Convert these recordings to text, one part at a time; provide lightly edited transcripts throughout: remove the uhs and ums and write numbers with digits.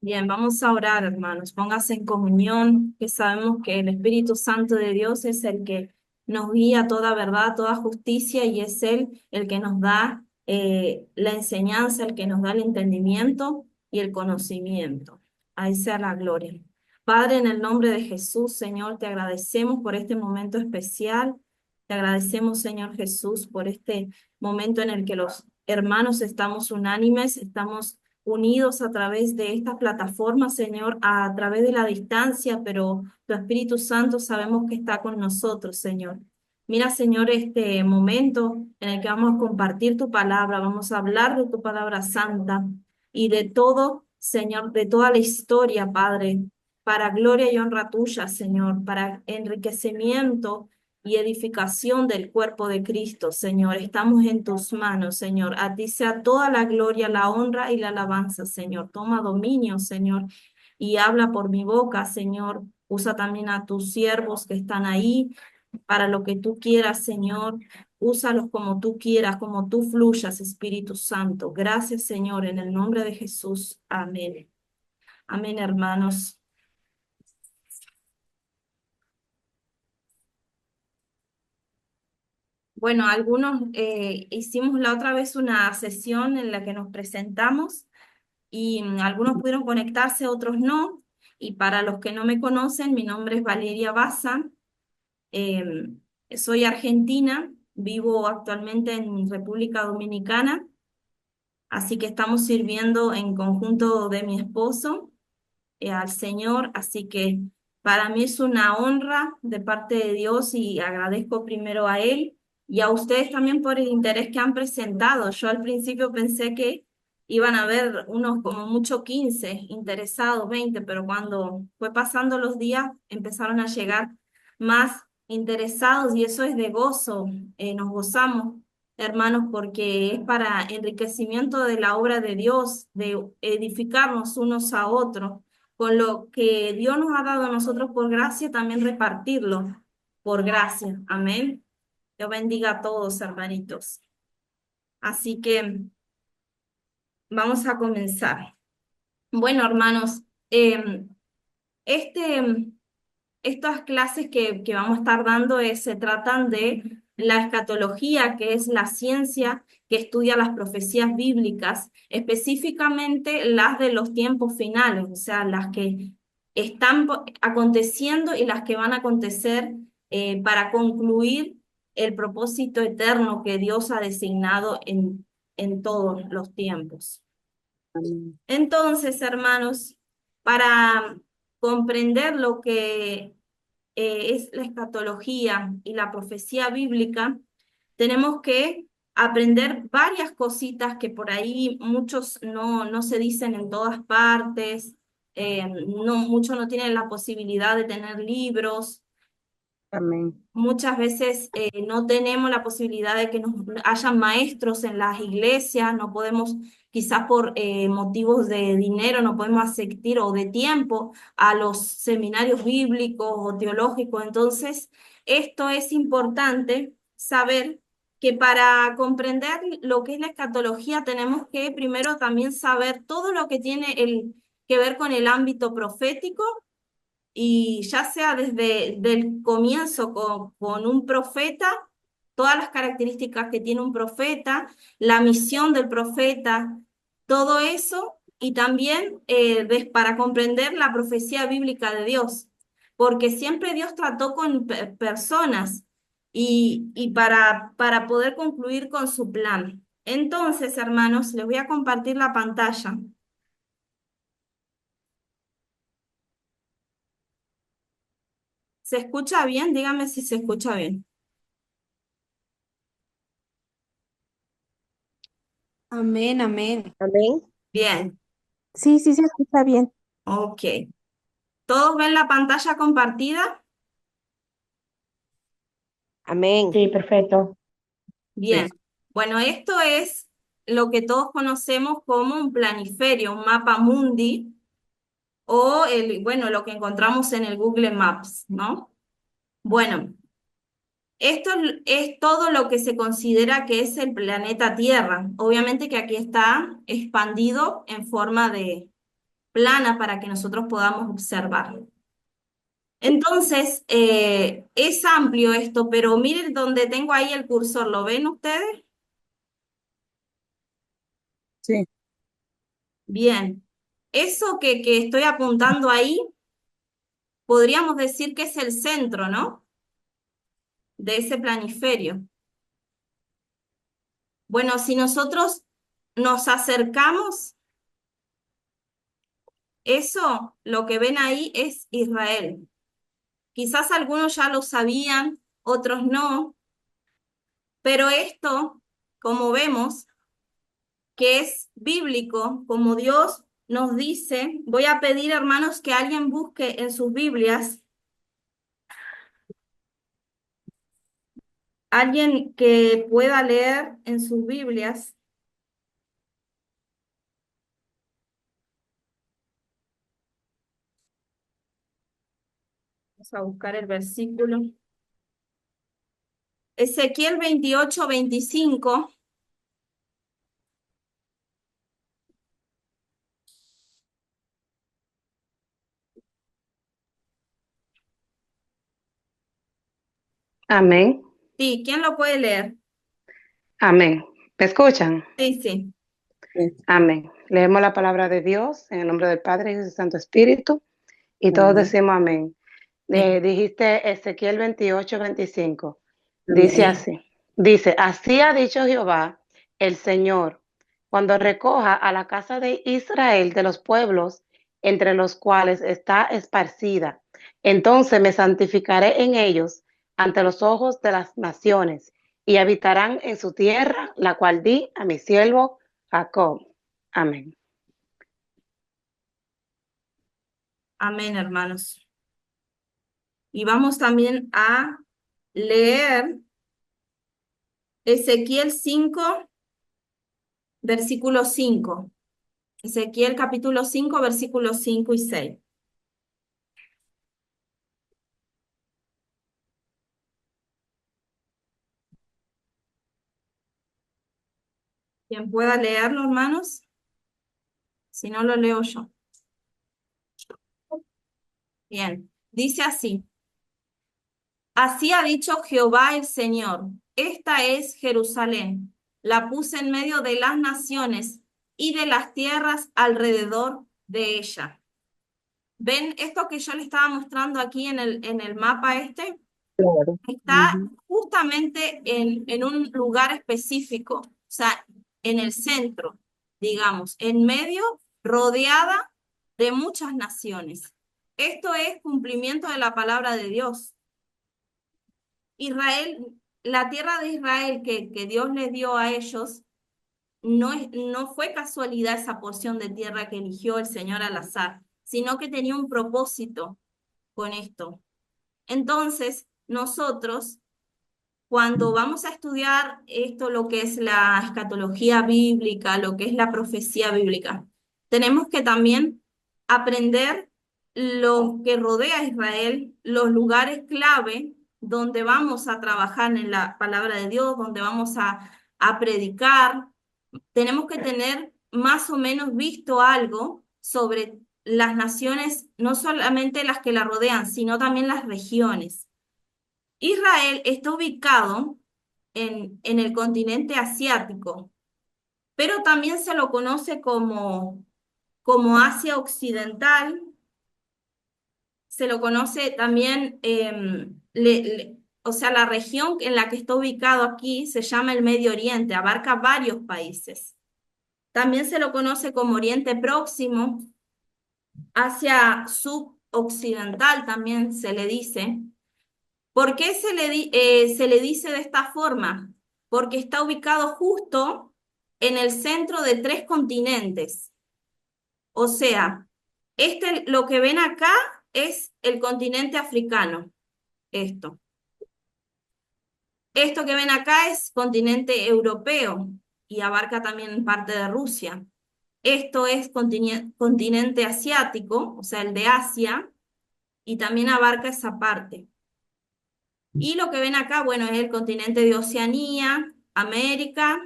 Bien, vamos a orar, hermanos. Póngase en comunión, que sabemos que el Espíritu Santo de Dios es el que nos guía a toda verdad, toda justicia, y es Él el que nos da la enseñanza, el que nos da el entendimiento y el conocimiento. A Él sea la gloria. Padre, en el nombre de Jesús, Señor, te agradecemos por este momento especial. Te agradecemos, Señor Jesús, por este momento en el que los hermanos estamos unánimes, estamos unidos a través de esta plataforma, Señor, a través de la distancia, pero tu Espíritu Santo sabemos que está con nosotros, Señor. Mira, Señor, este momento en el que vamos a compartir tu palabra, vamos a hablar de tu palabra santa y de todo, Señor, de toda la historia, Padre, para gloria y honra tuya, Señor, para enriquecimiento y edificación del cuerpo de Cristo, Señor. Estamos en tus manos, Señor. A ti sea toda la gloria, la honra y la alabanza, Señor. Toma dominio, Señor, y habla por mi boca, Señor. Usa también a tus siervos que están ahí para lo que tú quieras, Señor. Úsalos como tú quieras, como tú fluyas, Espíritu Santo. Gracias, Señor, en el nombre de Jesús. Amén. Amén, hermanos. Bueno, algunos hicimos la otra vez una sesión en la que nos presentamos y algunos pudieron conectarse, otros no. Y para los que no me conocen, mi nombre es Valeria Baza, em, soy argentina, vivo actualmente en República Dominicana, así que estamos sirviendo en conjunto de mi esposo al Señor, así que para mí es una honra de parte de Dios y agradezco primero a Él y a ustedes también por el interés que han presentado. Yo al principio pensé que iban a haber unos como mucho 15 interesados, 20, pero cuando fue pasando los días empezaron a llegar más interesados y eso es de gozo. Nos gozamos, hermanos, porque es para enriquecimiento de la obra de Dios, de edificarnos unos a otros con lo que Dios nos ha dado a nosotros por gracia, también repartirlo por gracia. Amén. Dios bendiga a todos, hermanitos. Así que vamos a comenzar. Bueno, hermanos, este, estas clases que vamos a estar dando se tratan de la escatología, que es la ciencia que estudia las profecías bíblicas, específicamente las de los tiempos finales, o sea, las que están aconteciendo y las que van a acontecer para concluir el propósito eterno que Dios ha designado en todos los tiempos. Amén. Entonces, hermanos, para comprender lo que es la escatología y la profecía bíblica, tenemos que aprender varias cositas que por ahí muchos no se dicen en todas partes, muchos no tienen la posibilidad de tener libros. Amén. Muchas veces no tenemos la posibilidad de que nos hayan maestros en las iglesias, no podemos, quizás por motivos de dinero, no podemos asistir o de tiempo a los seminarios bíblicos o teológicos. Entonces, esto es importante saber que para comprender lo que es la escatología tenemos que primero también saber todo lo que tiene que ver con el ámbito profético y ya sea desde el comienzo con un profeta, todas las características que tiene un profeta, la misión del profeta, todo eso, y también para comprender la profecía bíblica de Dios, porque siempre Dios trató con personas y para poder concluir con su plan. Entonces, hermanos, les voy a compartir la pantalla. ¿Se escucha bien? Dígame si se escucha bien. Amén, amén. Amén. Bien. Sí, sí, se escucha bien. Ok. ¿Todos ven la pantalla compartida? Amén. Sí, perfecto. Bien. Bueno, esto es lo que todos conocemos como un planiferio, un mapa mundi, o bueno, lo que encontramos en el Google Maps, ¿no? Bueno, Esto es todo lo que se considera que es el planeta Tierra. Obviamente que aquí está expandido en forma de plana para que nosotros podamos observar. Entonces, es amplio esto, pero miren donde tengo ahí el cursor, ¿lo ven ustedes? Sí, Bien. Eso que estoy apuntando ahí, podríamos decir que es el centro, ¿no? De ese planiferio. Bueno, si nosotros nos acercamos, eso, lo que ven ahí es Israel. Quizás algunos ya lo sabían, otros no, pero esto, como vemos, que es bíblico, como Dios nos dice, voy a pedir, hermanos, que alguien busque en sus Biblias, alguien que pueda leer en sus Biblias. Vamos a buscar el versículo. Ezequiel 28-25. Amén. Sí, ¿quién lo puede leer? Amén. ¿Me escuchan? Sí, sí. sí. Amén. Leemos la palabra de Dios en el nombre del Padre y del Santo Espíritu y todos Amén. decimos amén. Sí, Dijiste Ezequiel 28-25. Dice Amén. sí. así. Dice, así ha dicho Jehová, el Señor, cuando recoja a la casa de Israel de los pueblos entre los cuales está esparcida, entonces me santificaré en ellos ante los ojos de las naciones y habitarán en su tierra, la cual di a mi siervo Jacob. Amén. Amén, hermanos. Y vamos también a leer Ezequiel 5, versículo 5. Ezequiel capítulo 5, versículos 5 y 6. ¿Quién pueda leerlo, hermanos? Si no, lo leo yo. Bien, dice así. Así ha dicho Jehová el Señor. Esta es Jerusalén. La puse en medio de las naciones y de las tierras alrededor de ella. ¿Ven esto que yo le estaba mostrando aquí en el mapa este? Claro. Está Ujú. justamente en un lugar específico, o sea, en el centro, digamos, en medio, rodeada de muchas naciones. Esto es cumplimiento de la palabra de Dios. Israel, la tierra de Israel que Dios les dio a ellos, no fue casualidad esa porción de tierra que eligió el Señor al azar, sino que tenía un propósito con esto. Entonces, nosotros, cuando vamos a estudiar esto, lo que es la escatología bíblica, lo que es la profecía bíblica, tenemos que también aprender lo que rodea a Israel, los lugares clave donde vamos a trabajar en la palabra de Dios, donde vamos a predicar. Tenemos que tener más o menos visto algo sobre las naciones, no solamente las que la rodean, sino también las regiones. Israel está ubicado en el continente asiático, pero también se lo conoce como Asia Occidental, se lo conoce también, o sea, la región en la que está ubicado aquí se llama el Medio Oriente, abarca varios países. También se lo conoce como Oriente Próximo, Asia Suboccidental también se le dice. ¿Por qué se le dice de esta forma? Porque está ubicado justo en el centro de tres continentes. O sea, lo que ven acá es el continente africano. Esto. Esto que ven acá es continente europeo y abarca también parte de Rusia. Esto es continente asiático, o sea, el de Asia, y también abarca esa parte. Y lo que ven acá, bueno, es el continente de Oceanía, América,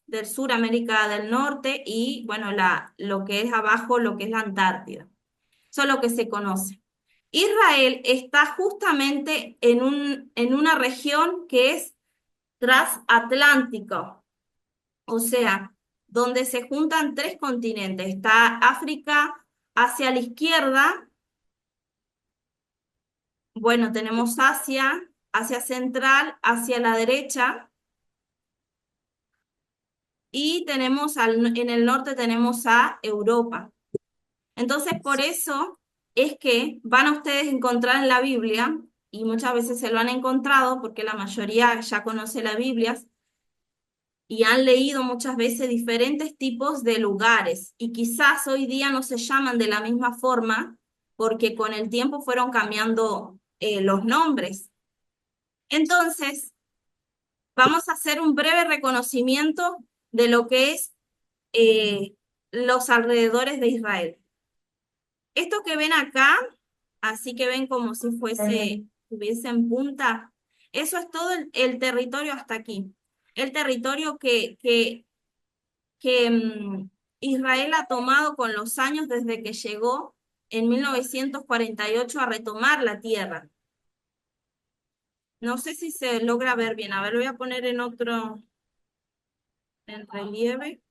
del sur, América del Norte y, bueno, lo que es abajo, lo que es la Antártida. Eso es lo que se conoce. Israel está justamente en una región que es transatlántico, o sea, donde se juntan tres continentes. Está África hacia la izquierda, bueno, tenemos Asia, Asia Central hacia la derecha, y tenemos en el norte tenemos a Europa. Entonces, por eso es que van a ustedes a encontrar en la Biblia, y muchas veces se lo han encontrado porque la mayoría ya conoce la Biblia y han leído muchas veces diferentes tipos de lugares, y quizás hoy día no se llaman de la misma forma porque con el tiempo fueron cambiando los nombres. Entonces, vamos a hacer un breve reconocimiento de lo que es eh, los alrededores de Israel. Esto que ven acá, así que ven como si estuviese en punta, eso es todo el territorio hasta aquí. El territorio que Israel ha tomado con los años desde que llegó en 1948 a retomar la tierra. No sé si se logra ver bien. A ver, lo voy a poner en relieve.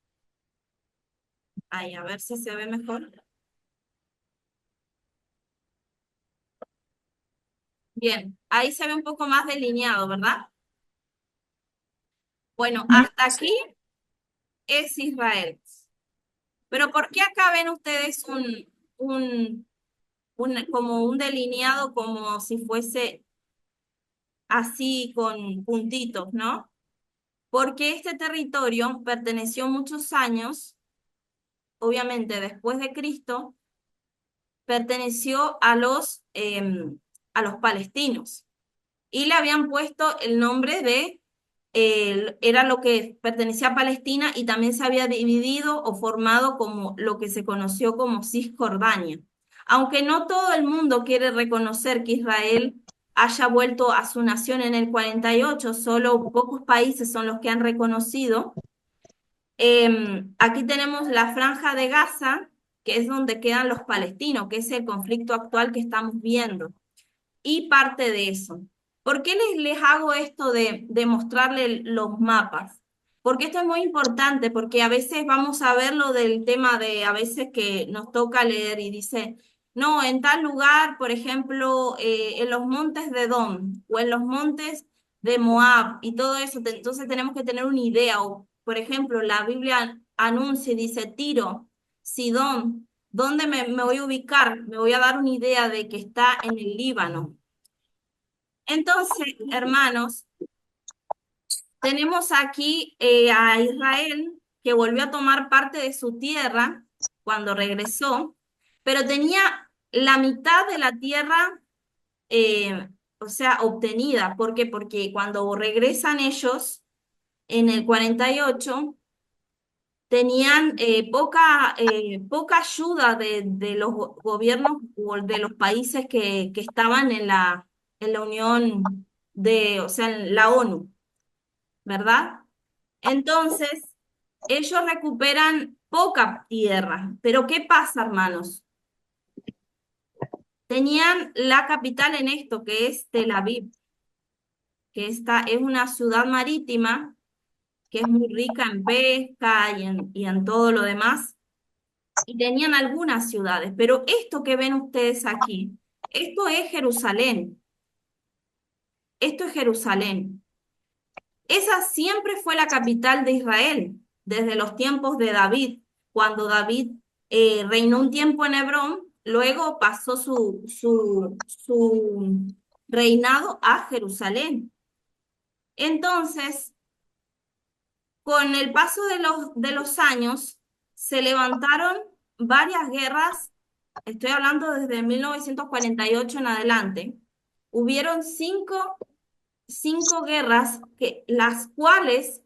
Ahí, a ver si se ve mejor. Bien, ahí se ve un poco más delineado, ¿verdad? Bueno, hasta aquí es Israel. Pero ¿por qué acá ven ustedes como un delineado como si fuese así con puntitos, ¿no? Porque este territorio perteneció muchos años, obviamente después de Cristo, perteneció a los palestinos y le habían puesto el nombre de, era lo que pertenecía a Palestina, y también se había dividido o formado como lo que se conoció como Cisjordania. Aunque no todo el mundo quiere reconocer que Israel haya vuelto a su nación en el 48, solo pocos países son los que han reconocido. Aquí tenemos la Franja de Gaza, que es donde quedan los palestinos, que es el conflicto actual que estamos viendo, y parte de eso. ¿Por qué les hago esto de mostrarles los mapas? Porque esto es muy importante, porque a veces vamos a ver lo del tema de, a veces que nos toca leer y dice, no, en tal lugar, por ejemplo, en los montes de Edom o en los montes de Moab y todo eso, entonces tenemos que tener una idea. O, por ejemplo, la Biblia anuncia y dice Tiro, Sidón, ¿dónde me voy a ubicar? Me voy a dar una idea de que está en el Líbano. Entonces, hermanos, tenemos aquí a Israel, que volvió a tomar parte de su tierra cuando regresó, pero tenía la mitad de la tierra, eh, o sea, obtenida. ¿Por qué? Porque cuando regresan ellos en el 48, tenían poca ayuda de los gobiernos o de los países que estaban en la Unión o sea, en la ONU, ¿verdad? Entonces, ellos recuperan poca tierra, pero ¿qué pasa, hermanos? Tenían la capital en esto, que es Tel Aviv, que esta es una ciudad marítima que es muy rica en pesca y en todo lo demás. Y tenían algunas ciudades, pero esto que ven ustedes aquí, esto es Jerusalén, esto es Jerusalén. Esa siempre fue la capital de Israel, desde los tiempos de David, cuando David reinó un tiempo en Hebrón, luego pasó su reinado a Jerusalén. Entonces, con el paso de los años, se levantaron varias guerras. Estoy hablando desde 1948 en adelante. Hubieron cinco guerras, las cuales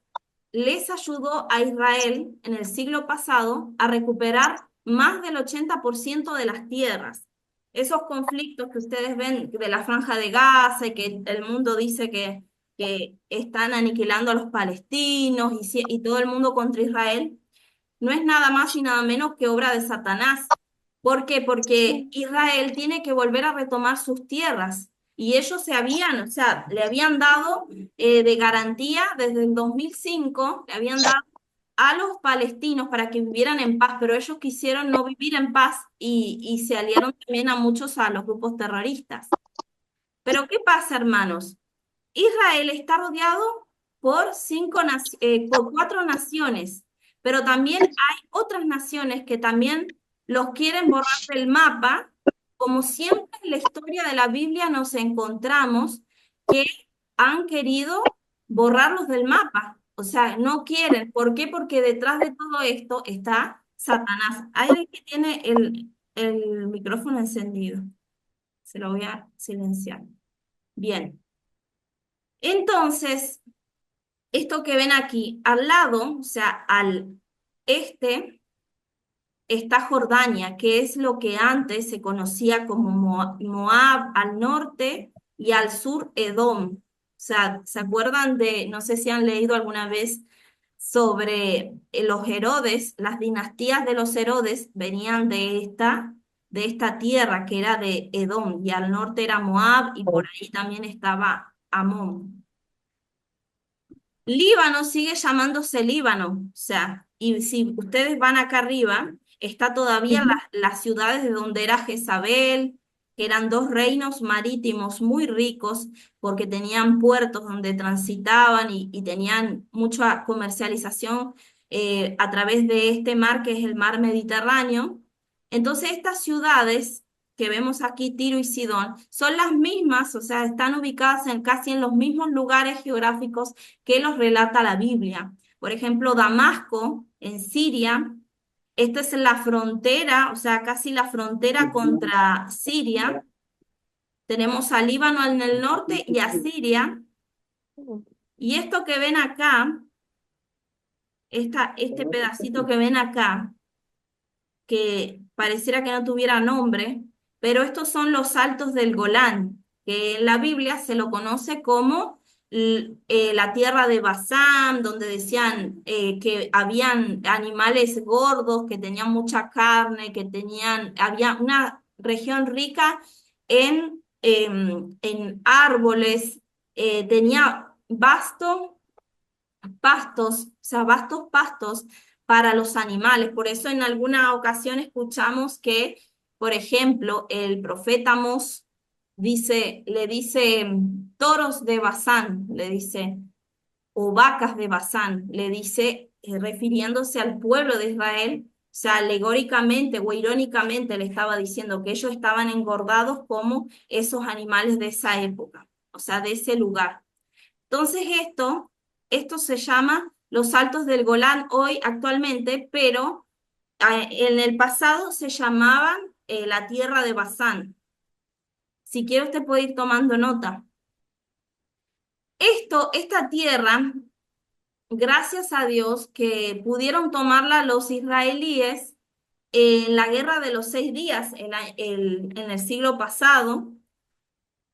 les ayudó a Israel en el siglo pasado a recuperar más del 80% de las tierras. esos conflictos que ustedes ven de la Franja de Gaza y que el mundo dice que están aniquilando a los palestinos y todo el mundo contra Israel, no es nada más y nada menos que obra de Satanás. ¿Por qué? Porque Sí. Israel tiene que volver a retomar sus tierras. Y ellos o sea, le habían dado de garantía desde el 2005, le habían dado a los palestinos para que vivieran en paz, pero ellos quisieron no vivir en paz y se aliaron también a los grupos terroristas. Pero ¿qué pasa, hermanos? Israel está rodeado por por 4 naciones, pero también hay otras naciones que también los quieren borrar del mapa. Como siempre en la historia de la Biblia nos encontramos que han querido borrarlos del mapa. O sea, no quieren. ¿Por qué? Porque detrás de todo esto está Satanás. Hay alguien que tiene el micrófono encendido. Se lo voy a silenciar. Bien. Entonces, esto que ven aquí, al lado, o sea, al este, está Jordania, que es lo que antes se conocía como Moab al norte y al sur Edom. O sea, ¿se acuerdan de, no sé si han leído alguna vez sobre los Herodes? Las dinastías de los Herodes venían de esta tierra que era de Edom, y al norte era Moab, y por ahí también estaba Amón. Líbano sigue llamándose Líbano, o sea, y si ustedes van acá arriba, está todavía las ciudades de donde era Jezabel, que eran 2 reinos marítimos muy ricos porque tenían puertos donde transitaban y tenían mucha comercialización a través de este mar que es el mar Mediterráneo. Entonces estas ciudades que vemos aquí, Tiro y Sidón, son las mismas, o sea, están ubicadas casi en los mismos lugares geográficos que los relata la Biblia. Por ejemplo, Damasco, en Siria, esta es la frontera, o sea, casi la frontera contra Siria. Tenemos a Líbano en el norte y a Siria. Y esto que ven acá, este pedacito que ven acá, que pareciera que no tuviera nombre, pero estos son los altos del Golán, que en la Biblia se lo conoce como la tierra de Basán, donde decían que habían animales gordos, que tenían mucha carne, había una región rica en árboles, tenía pastos, o sea, vastos pastos para los animales. Por eso en alguna ocasión escuchamos que, por ejemplo, el profeta Amós le dice toros de Basán, le dice, o vacas de Basán, le dice, refiriéndose al pueblo de Israel. O sea, alegóricamente o irónicamente le estaba diciendo que ellos estaban engordados como esos animales de esa época, o sea, de ese lugar. Entonces esto se llama los Altos del Golán hoy actualmente, pero en el pasado se llamaban la tierra de Basán. Si quiere usted puede ir tomando nota. Esta tierra, gracias a Dios que pudieron tomarla los israelíes en la guerra de los 6 días en el siglo pasado,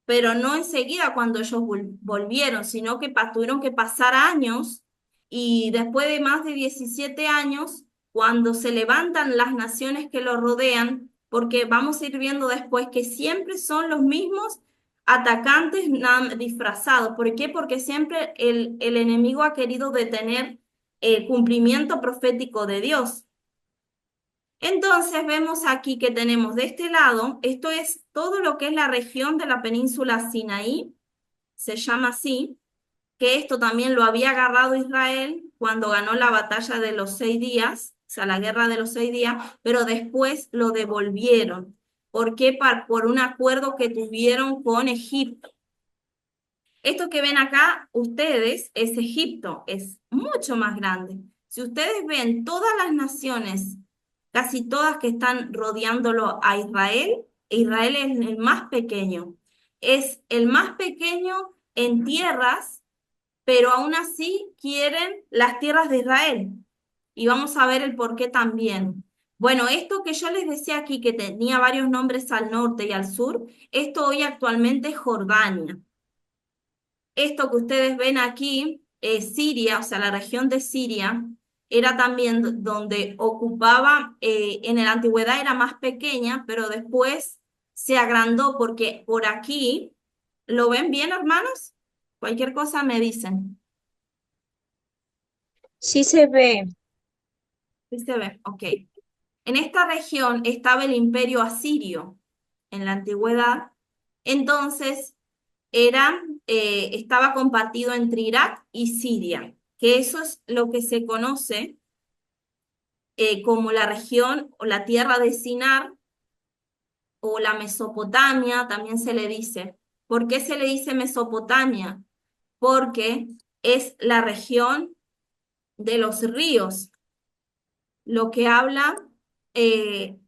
pero no enseguida cuando ellos volvieron, sino que tuvieron que pasar años y después de más de 17 años, cuando se levantan las naciones que lo rodean, porque vamos a ir viendo después que siempre son los mismos atacantes disfrazados. ¿Por qué? Porque siempre el enemigo ha querido detener el cumplimiento profético de Dios. Entonces vemos aquí que tenemos de este lado, esto es todo lo que es la región de la península Sinaí, se llama así, que esto también lo había agarrado Israel cuando ganó la batalla de los 6 días, o sea, la guerra de los 6 días, pero después lo devolvieron. ¿Por qué? Por un acuerdo que tuvieron con Egipto. Esto que ven acá ustedes es Egipto, es mucho más grande. Si ustedes ven todas las naciones, casi todas que están rodeándolo a Israel, Israel es el más pequeño. Es el más pequeño en tierras, pero aún así quieren las tierras de Israel. Y vamos a ver el por qué también. Bueno, esto que yo les decía aquí, que tenía varios nombres al norte y al sur, esto hoy actualmente es Jordania. Esto que ustedes ven aquí, Siria, o sea, la región de Siria, era también donde ocupaba, en la antigüedad era más pequeña, pero después se agrandó porque por aquí, ¿lo ven bien, hermanos? Cualquier cosa me dicen. Sí se ve. ¿Sí se ve? Ok. En esta región estaba el imperio asirio en la antigüedad. Entonces, estaba compartido entre Irak y Siria, que eso es lo que se conoce como la región o la tierra de Sinar o la Mesopotamia, también se le dice. ¿Por qué se le dice Mesopotamia? Porque es la región de los ríos, lo que habla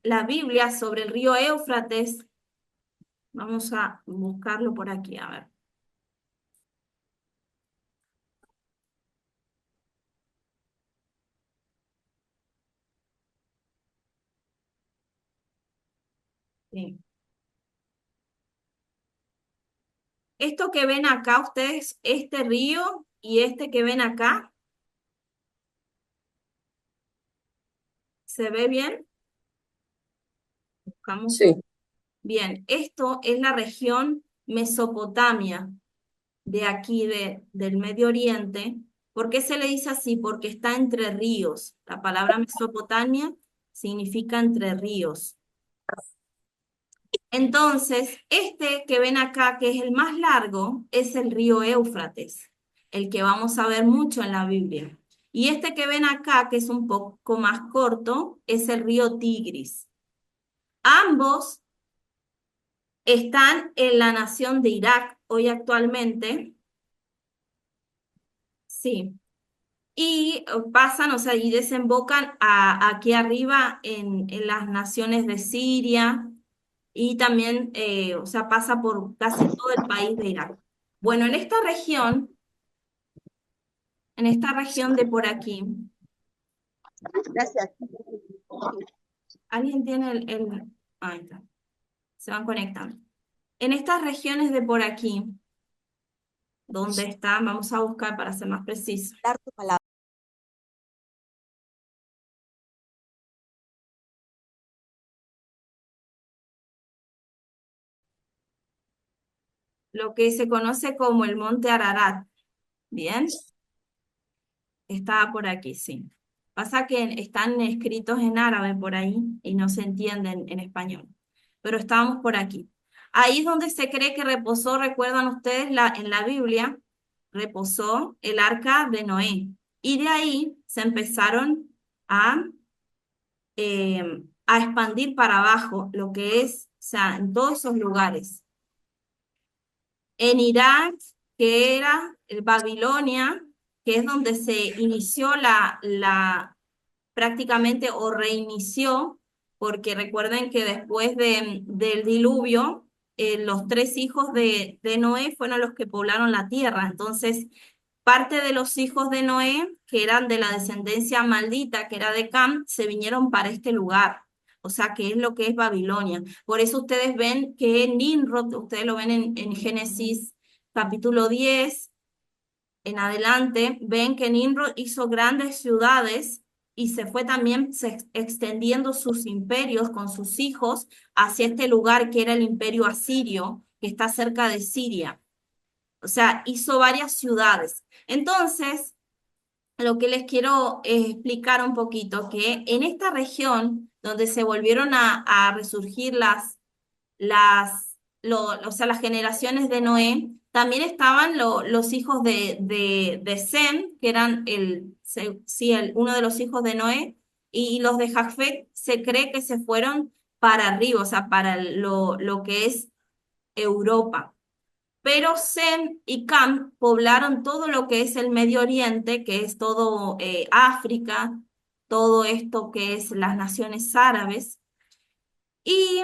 la Biblia sobre el río Éufrates. Vamos a buscarlo por aquí, a ver. Sí. Esto que ven acá ustedes, este río y este que ven acá, ¿se ve bien? Buscamos. Sí, Bien, esto es la región Mesopotamia de aquí del Medio Oriente. ¿Por qué se le dice así? Porque está entre ríos. La palabra Mesopotamia significa entre ríos. Entonces, este que ven acá, que es el más largo, es el río Éufrates, el que vamos a ver mucho en la Biblia. Y este que ven acá, que es un poco más corto, es el río Tigris. Ambos están en la nación de Irak hoy actualmente, sí, y pasan, o sea, y desembocan aquí arriba en las naciones de Siria y también, o sea, pasa por casi todo el país de Irak. Bueno, en esta región de por aquí, gracias. ¿alguien tiene ahí está, se van conectando. En estas regiones de por aquí, donde están, vamos a buscar para ser más preciso. Dar tu palabra. Lo que se conoce como el monte Ararat, ¿bien? Está por aquí, sí. Pasa que están escritos en árabe por ahí y no se entienden en español, pero estábamos por aquí. Ahí es donde se cree que reposó, recuerdan ustedes, en la Biblia, reposó el arca de Noé. Y de ahí se empezaron a expandir para abajo, lo que es, o sea, en todos esos lugares. En Irak, que era Babilonia, que es donde se inició prácticamente o reinició, porque recuerden que después del diluvio, los tres hijos de Noé fueron los que poblaron la tierra. Entonces, parte de los hijos de Noé, que eran de la descendencia maldita, que era de Cam, se vinieron para este lugar. O sea, que es lo que es Babilonia. Por eso ustedes ven que Nimrod, ustedes lo ven en Génesis capítulo 10 en adelante, ven que Nimrod hizo grandes ciudades y se fue también extendiendo sus imperios con sus hijos hacia este lugar que era el imperio asirio, que está cerca de Siria. O sea, hizo varias ciudades. Entonces, lo que les quiero explicar un poquito, que en esta región donde se volvieron a resurgir o sea, las generaciones de Noé, también estaban los hijos de Sem, que eran sí, uno de los hijos de Noé, y los de Jafet se cree que se fueron para arriba, o sea, para lo que es Europa. Pero Sem y Cam poblaron todo lo que es el Medio Oriente, que es todo África, todo esto que es las naciones árabes. Y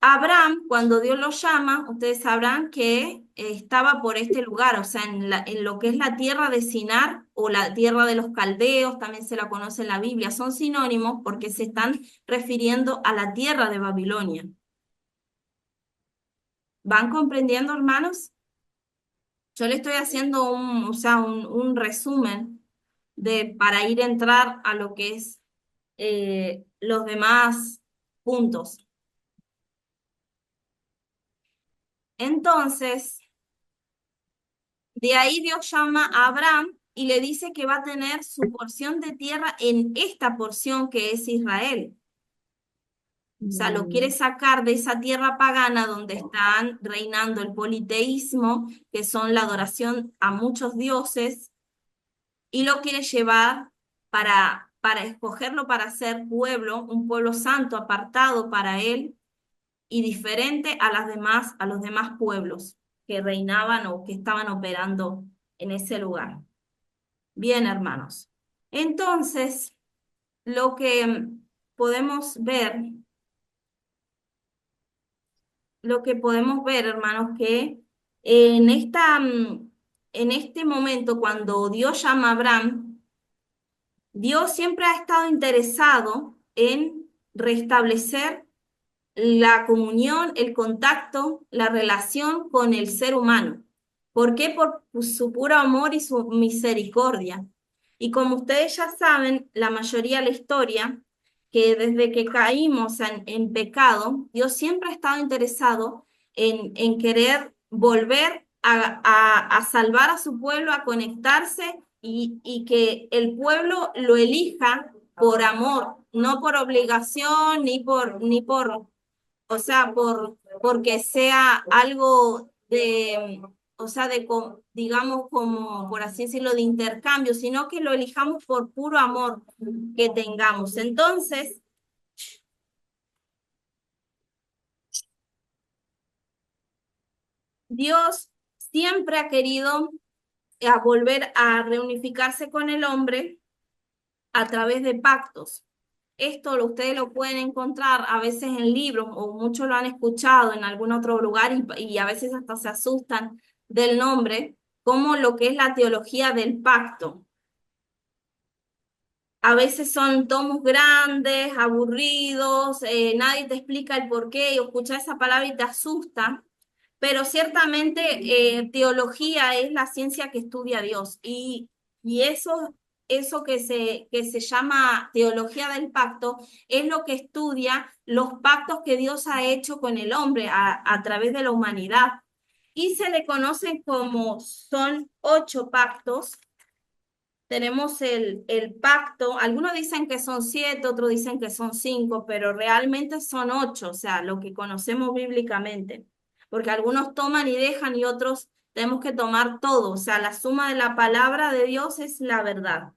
Abraham, cuando Dios lo llama, ustedes sabrán que estaba por este lugar, o sea, en lo que es la tierra de Sinar o la tierra de los caldeos, también se la conoce en la Biblia, son sinónimos porque se están refiriendo a la tierra de Babilonia. ¿Van comprendiendo, hermanos? Yo le estoy haciendo o sea, un resumen para ir a entrar a lo que es los demás puntos. Entonces, de ahí Dios llama a Abraham y le dice que va a tener su porción de tierra en esta porción que es Israel. O sea, lo quiere sacar de esa tierra pagana donde están reinando el politeísmo, que son la adoración a muchos dioses, y lo quiere llevar para escogerlo para ser pueblo, un pueblo santo, apartado para él y diferente a los demás pueblos que reinaban o que estaban operando en ese lugar. Bien, hermanos. Entonces, lo que podemos ver, hermanos, que en este momento, cuando Dios llama a Abraham, Dios siempre ha estado interesado en restablecer la comunión, el contacto, la relación con el ser humano. ¿Por qué? Por su puro amor y su misericordia. Y como ustedes ya saben, la mayoría de la historia, que desde que caímos en pecado, Dios siempre ha estado interesado en querer volver a salvar a su pueblo, a conectarse y que el pueblo lo elija por amor, no por obligación ni por o sea, porque sea algo o sea, digamos, como, por así decirlo, de intercambio, sino que lo elijamos por puro amor que tengamos. Entonces, Dios siempre ha querido volver a reunificarse con el hombre a través de pactos. Esto ustedes lo pueden encontrar a veces en libros o muchos lo han escuchado en algún otro lugar y a veces hasta se asustan del nombre, como lo que es la teología del pacto. A veces son tomos grandes, aburridos, nadie te explica el por qué y escuchar esa palabra y te asusta, pero ciertamente teología es la ciencia que estudia a Dios y eso que se llama teología del pacto es lo que estudia los pactos que Dios ha hecho con el hombre a través de la humanidad. Y se le conocen como, son 8 pactos. Tenemos el pacto, algunos dicen que son 7, otros dicen que son 5, pero realmente son 8, o sea, lo que conocemos bíblicamente, porque algunos toman y dejan y otros tenemos que tomar todo, o sea, la suma de la palabra de Dios es la verdad.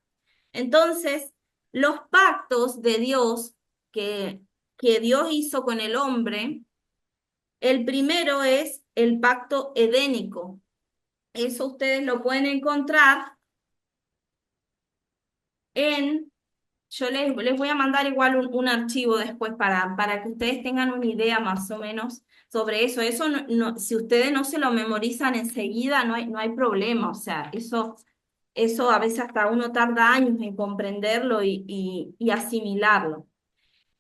Entonces, los pactos de Dios que Dios hizo con el hombre, el primero es el pacto edénico. Eso ustedes lo pueden encontrar yo les voy a mandar igual un archivo después para que ustedes tengan una idea más o menos sobre eso. Eso si ustedes no se lo memorizan enseguida, no hay problema. O sea, eso a veces hasta uno tarda años en comprenderlo y asimilarlo.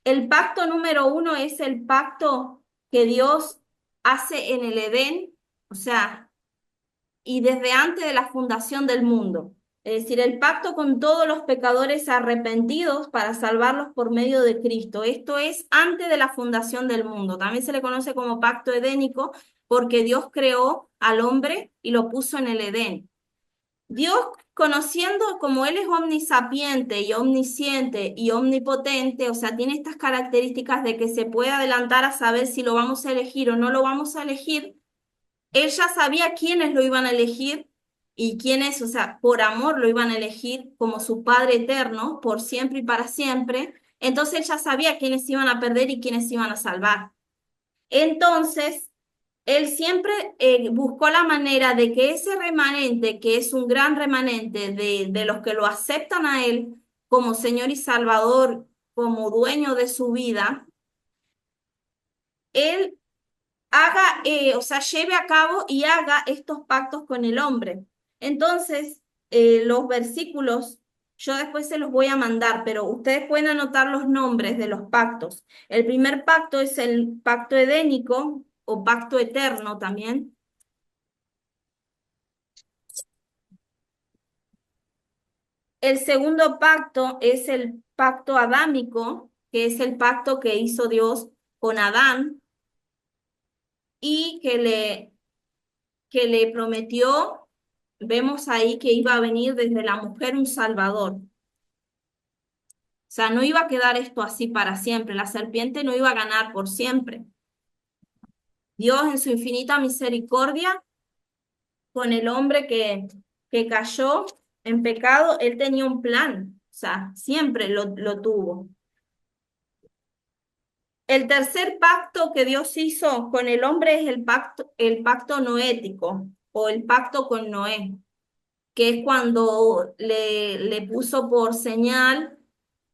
El pacto número 1 es el pacto que Dios hace en el Edén, o sea, y desde antes de la fundación del mundo. Es decir, el pacto con todos los pecadores arrepentidos para salvarlos por medio de Cristo. Esto es antes de la fundación del mundo. También se le conoce como pacto edénico porque Dios creó al hombre y lo puso en el Edén. Dios, conociendo como Él es omnisapiente y omnisciente y omnipotente, o sea, tiene estas características de que se puede adelantar a saber si lo vamos a elegir o no lo vamos a elegir. Él ya sabía quiénes lo iban a elegir y quiénes, o sea, por amor lo iban a elegir como su Padre eterno, por siempre y para siempre. Entonces él ya sabía quiénes iban a perder y quiénes iban a salvar. Entonces, él siempre buscó la manera de que ese remanente, que es un gran remanente de los que lo aceptan a él como Señor y Salvador, como dueño de su vida, Él haga, o sea, lleve a cabo y haga estos pactos con el hombre. Entonces, los versículos, yo después se los voy a mandar, pero ustedes pueden anotar los nombres de los pactos. El primer pacto es el pacto edénico o pacto eterno también. El segundo pacto es el pacto adámico, que es el pacto que hizo Dios con Adán y que le prometió, vemos ahí que iba a venir desde la mujer un Salvador. O sea, no iba a quedar esto así para siempre, la serpiente no iba a ganar por siempre. Dios en su infinita misericordia con el hombre que cayó en pecado, él tenía un plan, o sea, siempre lo tuvo. El tercer pacto que Dios hizo con el hombre es el pacto noético o el pacto con Noé, que es cuando le puso por señal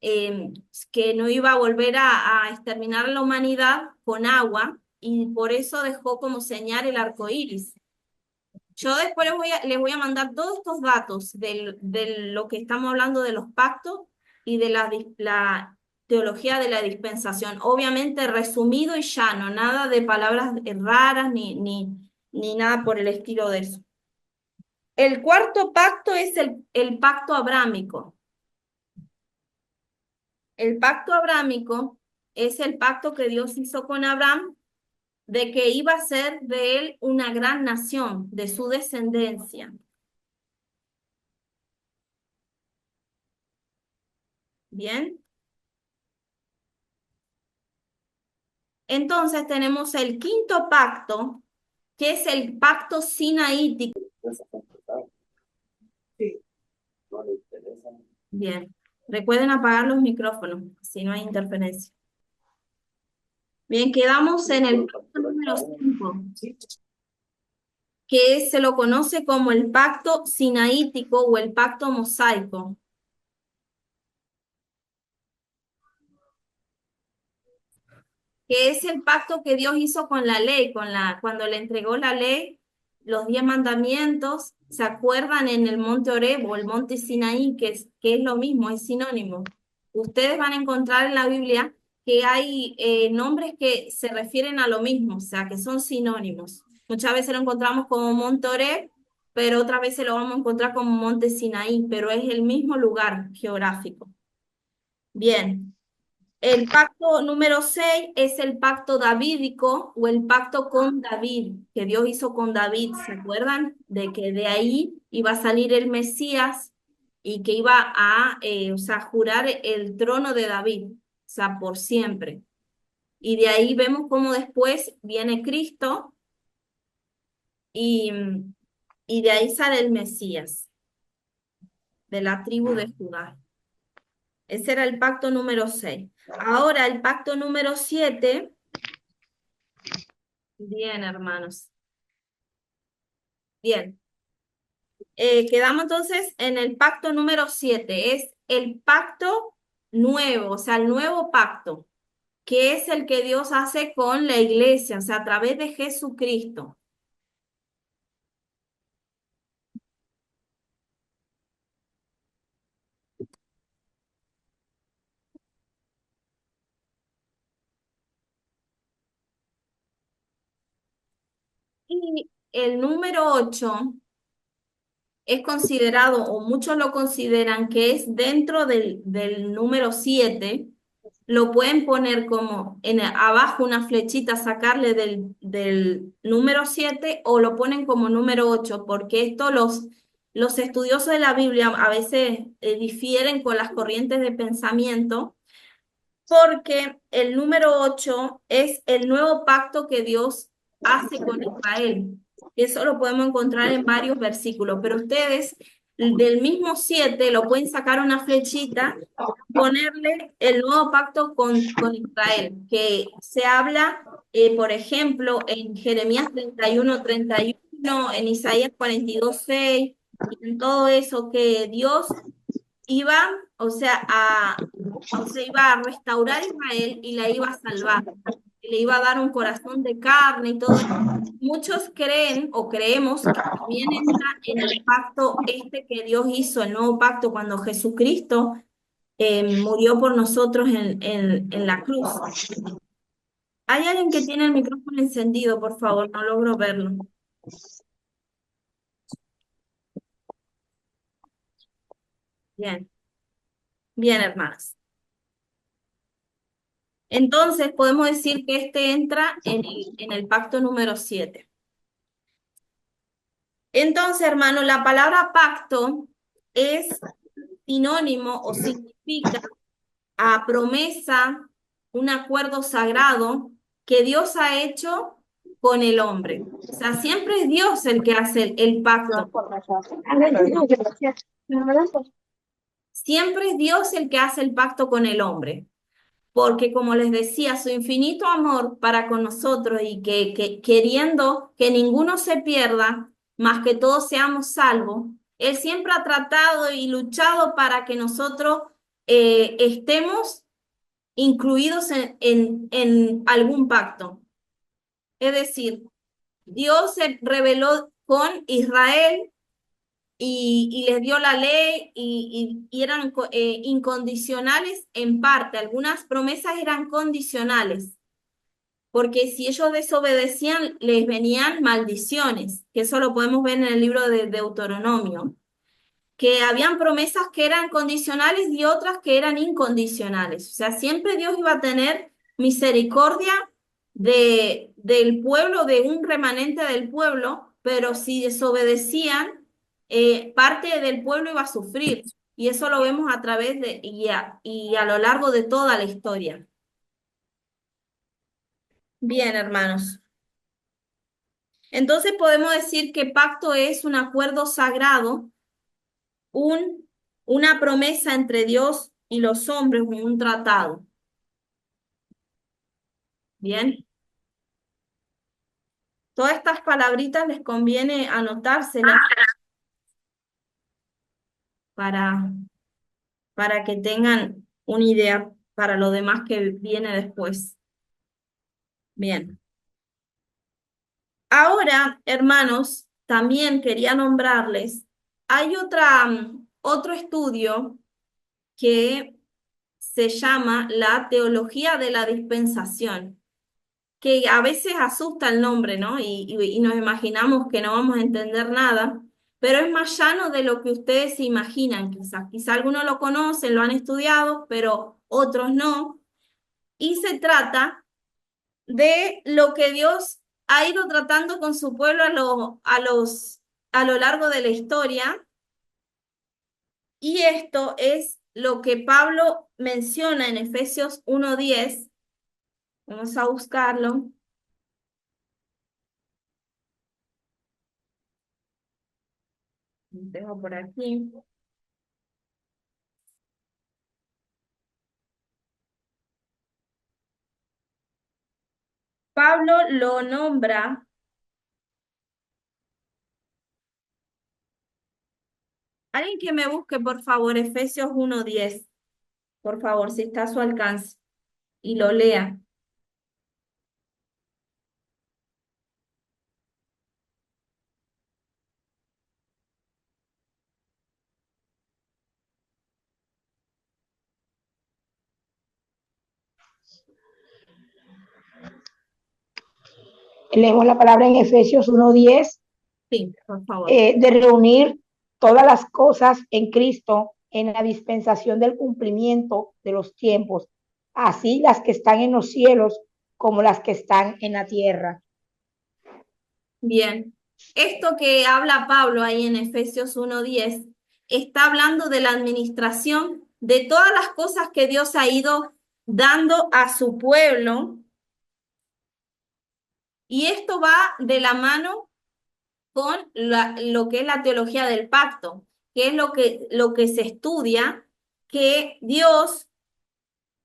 eh, que no iba a volver a exterminar a la humanidad con agua y por eso dejó como señal el arco iris. Yo después les voy a mandar todos estos datos de lo que estamos hablando de los pactos y de la teología de la dispensación. Obviamente resumido y llano, nada de palabras raras ni nada por el estilo de eso. El cuarto pacto es el pacto abrámico. El pacto abrámico es el pacto que Dios hizo con Abraham de que iba a ser de él una gran nación, de su descendencia. Bien. Entonces tenemos el quinto pacto, que es el pacto sinaítico. Bien. Recuerden apagar los micrófonos, si no hay interferencia. Bien, quedamos en el pacto número 5, que se lo conoce como el pacto sinaítico o el pacto mosaico. Que es el pacto que Dios hizo con la ley, cuando le entregó la ley, los 10 mandamientos, ¿se acuerdan en el monte Oreb o el monte Sinaí, que es lo mismo, es sinónimo? Ustedes van a encontrar en la Biblia que hay nombres que se refieren a lo mismo, o sea, que son sinónimos. Muchas veces lo encontramos como monte Oreb, pero otras veces lo vamos a encontrar como monte Sinaí, pero es el mismo lugar geográfico. Bien. El pacto número 6 es el pacto davídico o el pacto con David, que Dios hizo con David. ¿Se acuerdan? De que de ahí iba a salir el Mesías y que iba o sea, jurar el trono de David, o sea, por siempre. Y de ahí vemos cómo después viene Cristo y, y de ahí sale el Mesías, de la tribu de Judá. Ese era el pacto número 6. Ahora el pacto número 7. Bien, hermanos. Bien. Quedamos entonces en el pacto número 7. Es el pacto nuevo, o sea, el nuevo pacto, que es el que Dios hace con la iglesia, o sea, a través de Jesucristo. Y el número 8 es considerado, o muchos lo consideran, que es dentro del número 7. Lo pueden poner como abajo una flechita, sacarle del número 7 o lo ponen como número 8, porque esto los estudiosos de la Biblia a veces difieren con las corrientes de pensamiento, porque el número 8 es el nuevo pacto que Dios hace con Israel. Eso lo podemos encontrar en varios versículos, pero ustedes del mismo 7 lo pueden sacar una flechita, ponerle el nuevo pacto con Israel, que se habla, por ejemplo, en Jeremías 31:31, en Isaías 42:6, y en todo eso, que Dios iba, o sea, iba a restaurar Israel y la iba a salvar. le iba a dar un corazón de carne y todo eso. Muchos creen o creemos que también entra en el pacto este que Dios hizo, el nuevo pacto, cuando Jesucristo murió por nosotros en la cruz. ¿Hay alguien que tiene el micrófono encendido, por favor? No logro verlo. Bien, bien, hermanos. Entonces podemos decir que este entra en el pacto número 7. Entonces, hermano, la palabra pacto es sinónimo o significa a promesa, un acuerdo sagrado que Dios ha hecho con el hombre. O sea, siempre es Dios el que hace el pacto. Siempre es Dios el que hace el pacto con el hombre. Porque como les decía, su infinito amor para con nosotros y que queriendo que ninguno se pierda, más que todos seamos salvos, Él siempre ha tratado y luchado para que nosotros estemos incluidos en algún pacto. Es decir, Dios se reveló con Israel y les dio la ley y eran incondicionales en parte. Algunas promesas eran condicionales, porque si ellos desobedecían, les venían maldiciones, que eso lo podemos ver en el libro de Deuteronomio, que habían promesas que eran condicionales y otras que eran incondicionales. O sea, siempre Dios iba a tener misericordia del pueblo, de un remanente del pueblo, pero si desobedecían, parte del pueblo iba a sufrir. Y eso lo vemos a través y a lo largo de toda la historia. Bien, hermanos. Entonces podemos decir que pacto es un acuerdo sagrado, una promesa entre Dios y los hombres, un tratado. Bien. Todas estas palabritas les conviene anotárselas para, para que tengan una idea para lo demás que viene después. Bien. Ahora, hermanos, también quería nombrarles, hay otro estudio que se llama la teología de la dispensación, que a veces asusta el nombre, ¿no? Y nos imaginamos que no vamos a entender nada, pero es más llano de lo que ustedes se imaginan, quizás. Quizá algunos lo conocen, lo han estudiado, pero otros no. Y se trata de lo que Dios ha ido tratando con su pueblo a lo largo de la historia. Y esto es lo que Pablo menciona en Efesios 1:10. Vamos a buscarlo. Lo tengo por aquí. Pablo lo nombra. Alguien que me busque, por favor, Efesios 1:10. Por favor, si está a su alcance. Y lo lea. Leemos la palabra en Efesios 1:10, Sí, por favor. de reunir todas las cosas en Cristo en la dispensación del cumplimiento de los tiempos, así las que están en los cielos como las que están en la tierra. Bien. Esto que habla Pablo ahí en Efesios 1:10 está hablando de la administración de todas las cosas que Dios ha ido dando a su pueblo. Y esto va de la mano con lo que es la teología del pacto, que es lo que se estudia, que Dios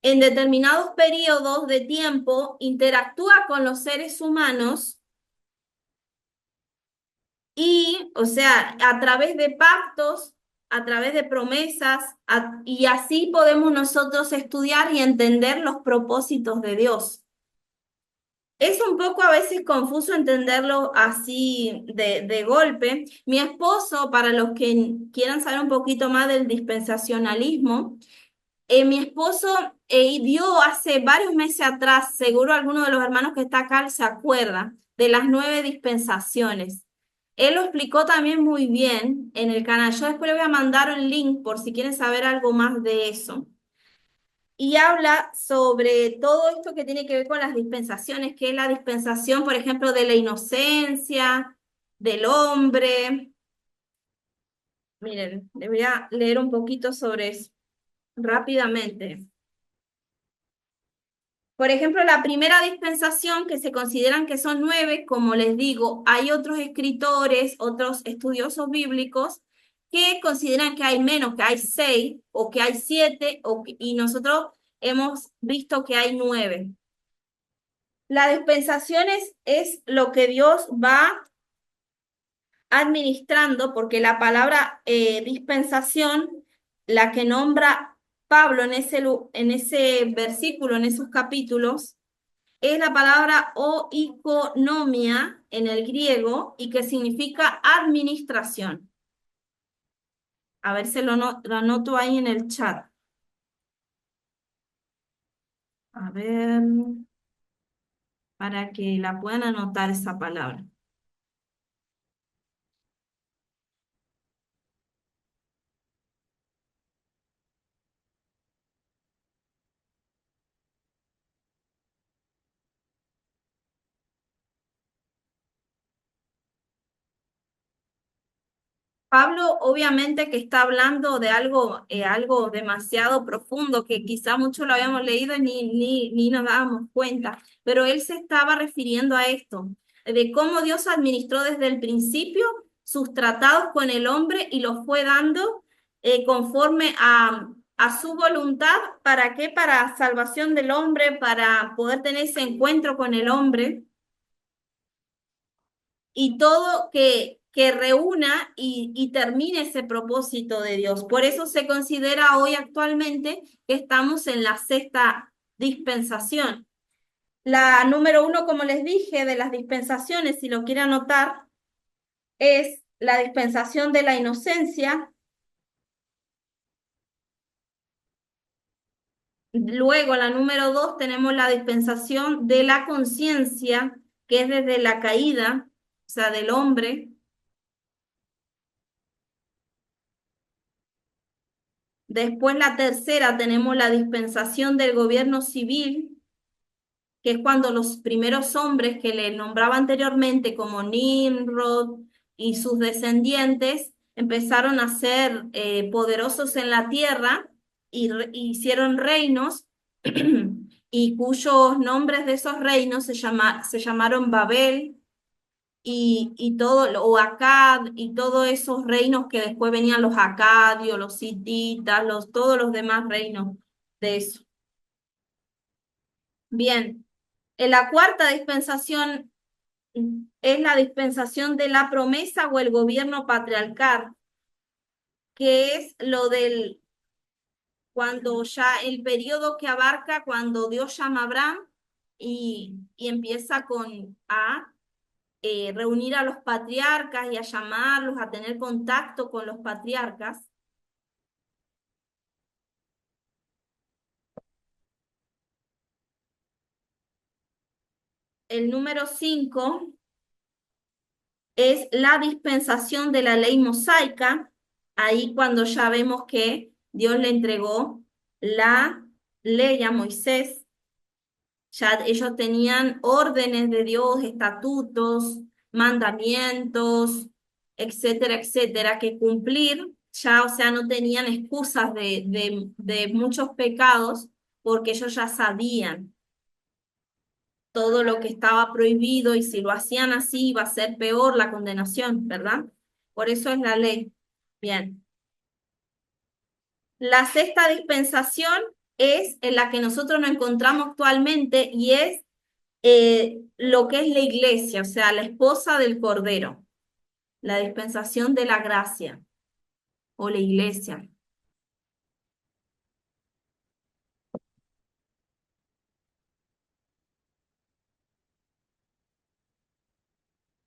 en determinados periodos de tiempo interactúa con los seres humanos y, o sea, a través de pactos, a través de promesas, y así podemos nosotros estudiar y entender los propósitos de Dios. Es un poco a veces confuso entenderlo así de golpe. Mi esposo, para los que quieran saber un poquito más del dispensacionalismo, mi esposo dio hace varios meses atrás, seguro alguno de los hermanos que está acá se acuerda, de las 9 dispensaciones. Él lo explicó también muy bien en el canal. Yo después le voy a mandar un link por si quieren saber algo más de eso. Y habla sobre todo esto que tiene que ver con las dispensaciones, que es la dispensación, por ejemplo, de la inocencia, del hombre. Miren, les voy a leer un poquito sobre eso rápidamente. Por ejemplo, la primera dispensación, que se consideran que son 9, como les digo, hay otros escritores, otros estudiosos bíblicos que consideran que hay menos, que hay 6 o que hay 7, y nosotros hemos visto que hay 9. La dispensación es lo que Dios va administrando, porque la palabra dispensación, la que nombra Pablo en ese versículo, en esos capítulos, es la palabra oikonomia en el griego y que significa administración. A ver si lo anoto ahí en el chat. A ver, para que la puedan anotar esa palabra. Pablo, obviamente que está hablando de algo demasiado profundo, que quizá muchos lo habíamos leído y ni nos dábamos cuenta, pero él se estaba refiriendo a esto, de cómo Dios administró desde el principio sus tratados con el hombre y los fue dando conforme a su voluntad. ¿Para qué? Para salvación del hombre, para poder tener ese encuentro con el hombre y todo que reúna y termine ese propósito de Dios. Por eso se considera hoy actualmente que estamos en la sexta dispensación. La número 1, como les dije, de las dispensaciones, si lo quieren anotar, es la dispensación de la inocencia. Luego, la número 2, tenemos la dispensación de la conciencia, que es desde la caída, o sea, del hombre. Después la tercera tenemos la dispensación del gobierno civil, que es cuando los primeros hombres que le nombraba anteriormente como Nimrod y sus descendientes empezaron a ser poderosos en la tierra y hicieron reinos y cuyos nombres de esos reinos se llamaron Babel y todo, o Akkad, y todos esos reinos que después venían los acadios, los hititas, todos los demás reinos de eso. Bien, en la cuarta dispensación es la dispensación de la promesa o el gobierno patriarcal, que es lo del, cuando ya el periodo que abarca cuando Dios llama a Abraham y empieza a reunir a los patriarcas y a llamarlos, a tener contacto con los patriarcas. El número 5 es la dispensación de la ley mosaica, ahí cuando ya vemos que Dios le entregó la ley a Moisés, ya ellos tenían órdenes de Dios, estatutos, mandamientos, etcétera, etcétera, que cumplir, ya, o sea, no tenían excusas de muchos pecados porque ellos ya sabían todo lo que estaba prohibido y si lo hacían así iba a ser peor la condenación, ¿verdad? Por eso es la ley. Bien. La sexta dispensación es en la que nosotros nos encontramos actualmente y es lo que es la iglesia, o sea, la esposa del Cordero, la dispensación de la gracia o la iglesia.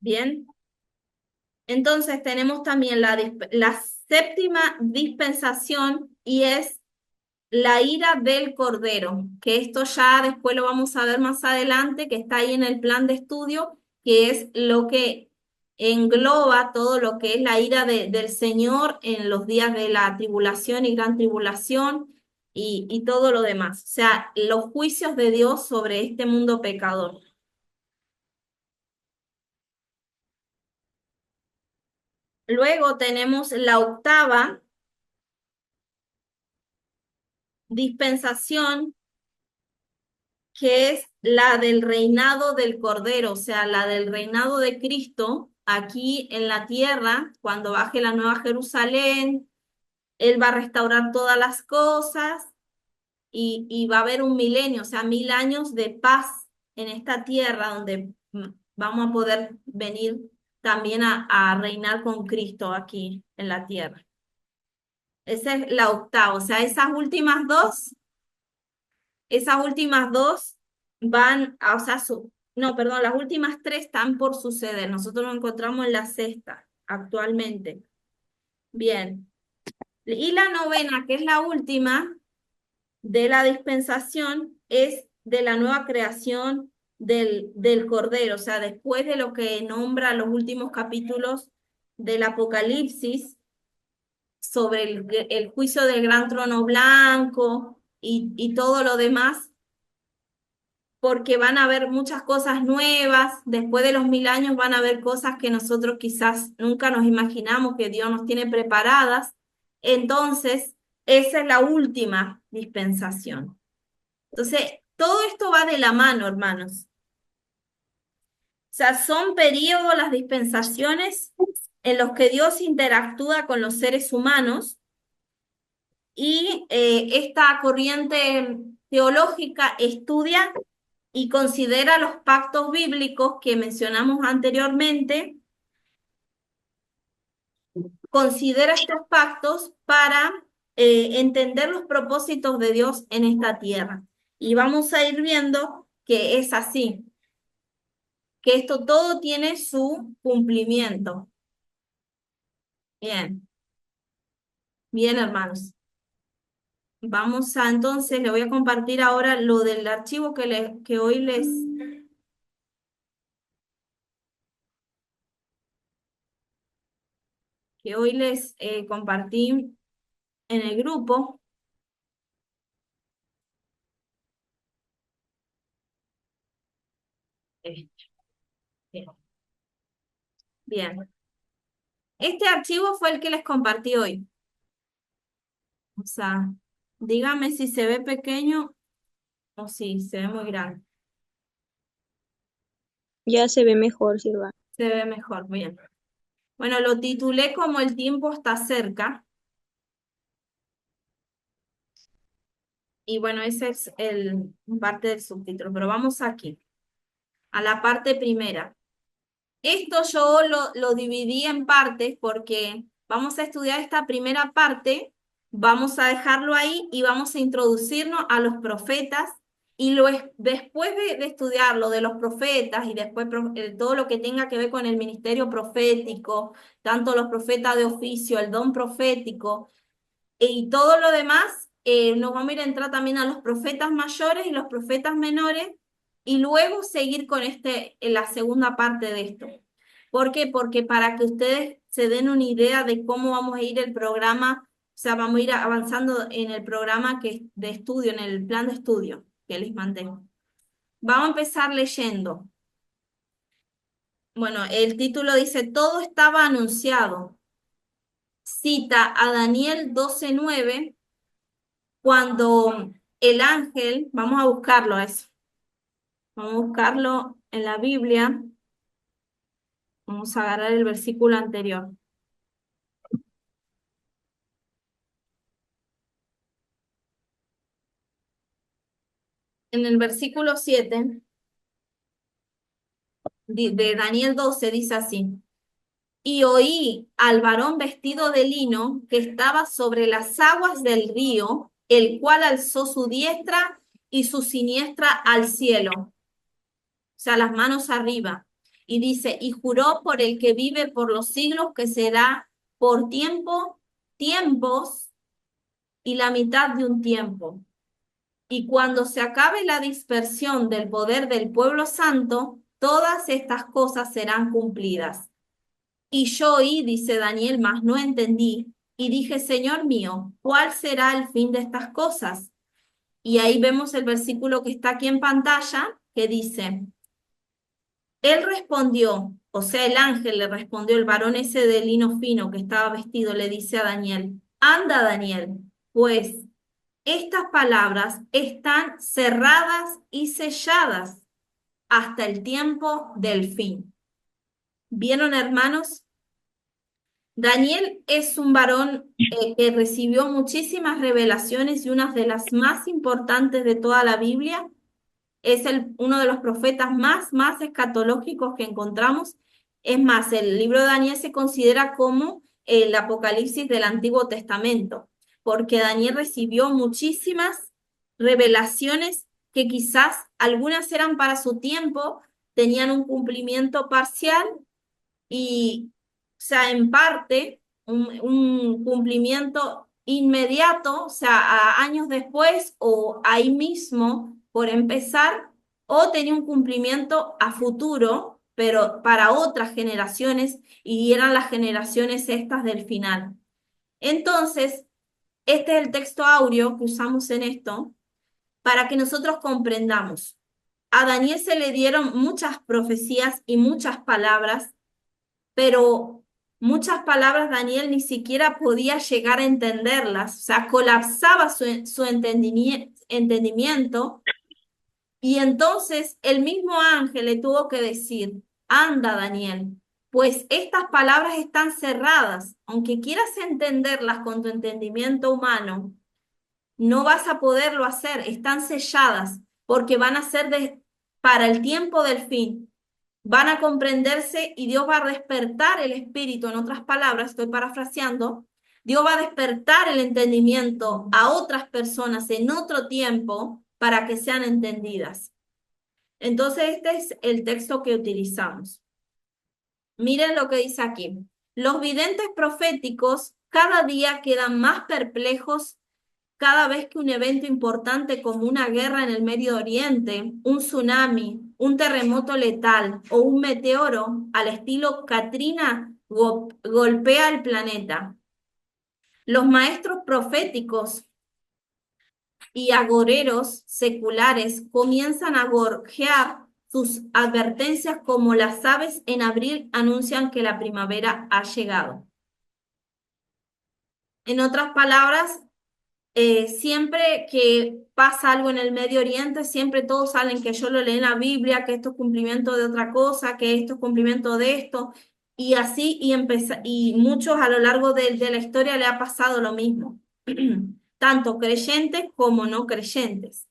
Bien. Entonces tenemos también la séptima dispensación y es la ira del Cordero, que esto ya después lo vamos a ver más adelante, que está ahí en el plan de estudio, que es lo que engloba todo lo que es la ira del Señor en los días de la tribulación y gran tribulación y todo lo demás. O sea, los juicios de Dios sobre este mundo pecador. Luego tenemos la octava dispensación, que es la del reinado del Cordero, o sea, la del reinado de Cristo aquí en la tierra, cuando baje la Nueva Jerusalén, Él va a restaurar todas las cosas y va a haber un milenio, o sea, 1000 años de paz en esta tierra donde vamos a poder venir también a reinar con Cristo aquí en la tierra. Esa es la octava, o sea, esas últimas dos van, o sea, no, perdón, las últimas tres están por suceder. Nosotros nos encontramos en la sexta actualmente. Bien. Y la novena, que es la última de la dispensación, es de la nueva creación del Cordero. O sea, después de lo que nombra los últimos capítulos del Apocalipsis sobre el juicio del gran trono blanco y todo lo demás, porque van a haber muchas cosas nuevas, después de los 1000 años van a haber cosas que nosotros quizás nunca nos imaginamos que Dios nos tiene preparadas. Entonces, esa es la última dispensación. Entonces, todo esto va de la mano, hermanos. O sea, son periodos, las dispensaciones en los que Dios interactúa con los seres humanos y esta corriente teológica estudia y considera los pactos bíblicos que mencionamos anteriormente, considera estos pactos para entender los propósitos de Dios en esta tierra. Y vamos a ir viendo que es así, que esto todo tiene su cumplimiento. Bien, bien, hermanos. Vamos a entonces, le voy a compartir ahora lo del archivo que hoy les compartí en el grupo. Bien. Bien. Este archivo fue el que les compartí hoy. O sea, dígame si se ve pequeño o si se ve muy grande. Ya se ve mejor, Silva. Se ve mejor, bien. Bueno, lo titulé como El tiempo está cerca. Y bueno, ese es parte del subtítulo. Pero vamos aquí, a la parte primera. Esto yo lo dividí en partes porque vamos a estudiar esta primera parte, vamos a dejarlo ahí y vamos a introducirnos a los profetas y después de estudiar lo de los profetas y después todo lo que tenga que ver con el ministerio profético, tanto los profetas de oficio, el don profético y todo lo demás, nos vamos a ir a entrar también a los profetas mayores y los profetas menores y luego seguir con en la segunda parte de esto. ¿Por qué? Porque para que ustedes se den una idea de cómo vamos a ir el programa, o sea, vamos a ir avanzando en el programa de estudio, en el plan de estudio que les mandé. Vamos a empezar leyendo. Bueno, el título dice, todo estaba anunciado. Cita a Daniel 12:9, cuando el ángel, vamos a buscarlo eso, vamos a buscarlo en la Biblia, vamos a agarrar el versículo anterior. En el versículo 7 de Daniel 12 dice así, y oí al varón vestido de lino que estaba sobre las aguas del río, el cual alzó su diestra y su siniestra al cielo, o sea, las manos arriba, Y dice, y juró por el que vive por los siglos que será por tiempos y la mitad de un tiempo. Y cuando se acabe la dispersión del poder del pueblo santo, todas estas cosas serán cumplidas. Y yo oí, dice Daniel, mas no entendí, y dije, Señor mío, ¿cuál será el fin de estas cosas? Y ahí vemos el versículo que está aquí en pantalla, que dice, él respondió, o sea, el ángel le respondió, el varón ese de lino fino que estaba vestido, le dice a Daniel, anda Daniel, pues estas palabras están cerradas y selladas hasta el tiempo del fin. ¿Vieron, hermanos? Daniel es un varón que recibió muchísimas revelaciones y una de las más importantes de toda la Biblia. Es uno de los profetas más escatológicos que encontramos. Es más, el libro de Daniel se considera como el Apocalipsis del Antiguo Testamento, porque Daniel recibió muchísimas revelaciones que quizás algunas eran para su tiempo, tenían un cumplimiento parcial y, o sea, en parte, un cumplimiento inmediato, o sea, a años después o ahí mismo por empezar, o tenía un cumplimiento a futuro, pero para otras generaciones, y eran las generaciones estas del final. Entonces, este es el texto áureo que usamos en esto para que nosotros comprendamos. A Daniel se le dieron muchas profecías y muchas palabras, pero muchas palabras Daniel ni siquiera podía llegar a entenderlas, o sea, colapsaba su entendimiento, y entonces el mismo ángel le tuvo que decir, anda Daniel, pues estas palabras están cerradas, aunque quieras entenderlas con tu entendimiento humano, no vas a poderlo hacer, están selladas, porque van a ser para el tiempo del fin. Van a comprenderse y Dios va a despertar el espíritu, en otras palabras, estoy parafraseando, Dios va a despertar el entendimiento a otras personas en otro tiempo para que sean entendidas. Entonces, este es el texto que utilizamos. Miren lo que dice aquí. Los videntes proféticos cada día quedan más perplejos cada vez que un evento importante como una guerra en el Medio Oriente, un tsunami, un terremoto letal o un meteoro al estilo Katrina golpea el planeta. Los maestros proféticos y agoreros seculares comienzan a gorjear sus advertencias como las aves en abril anuncian que la primavera ha llegado. En otras palabras, siempre que pasa algo en el Medio Oriente, siempre todos salen que yo lo leí en la Biblia, que esto es cumplimiento de otra cosa, que esto es cumplimiento de esto, y así, y muchos a lo largo de la historia le ha pasado lo mismo, tanto creyentes como no creyentes.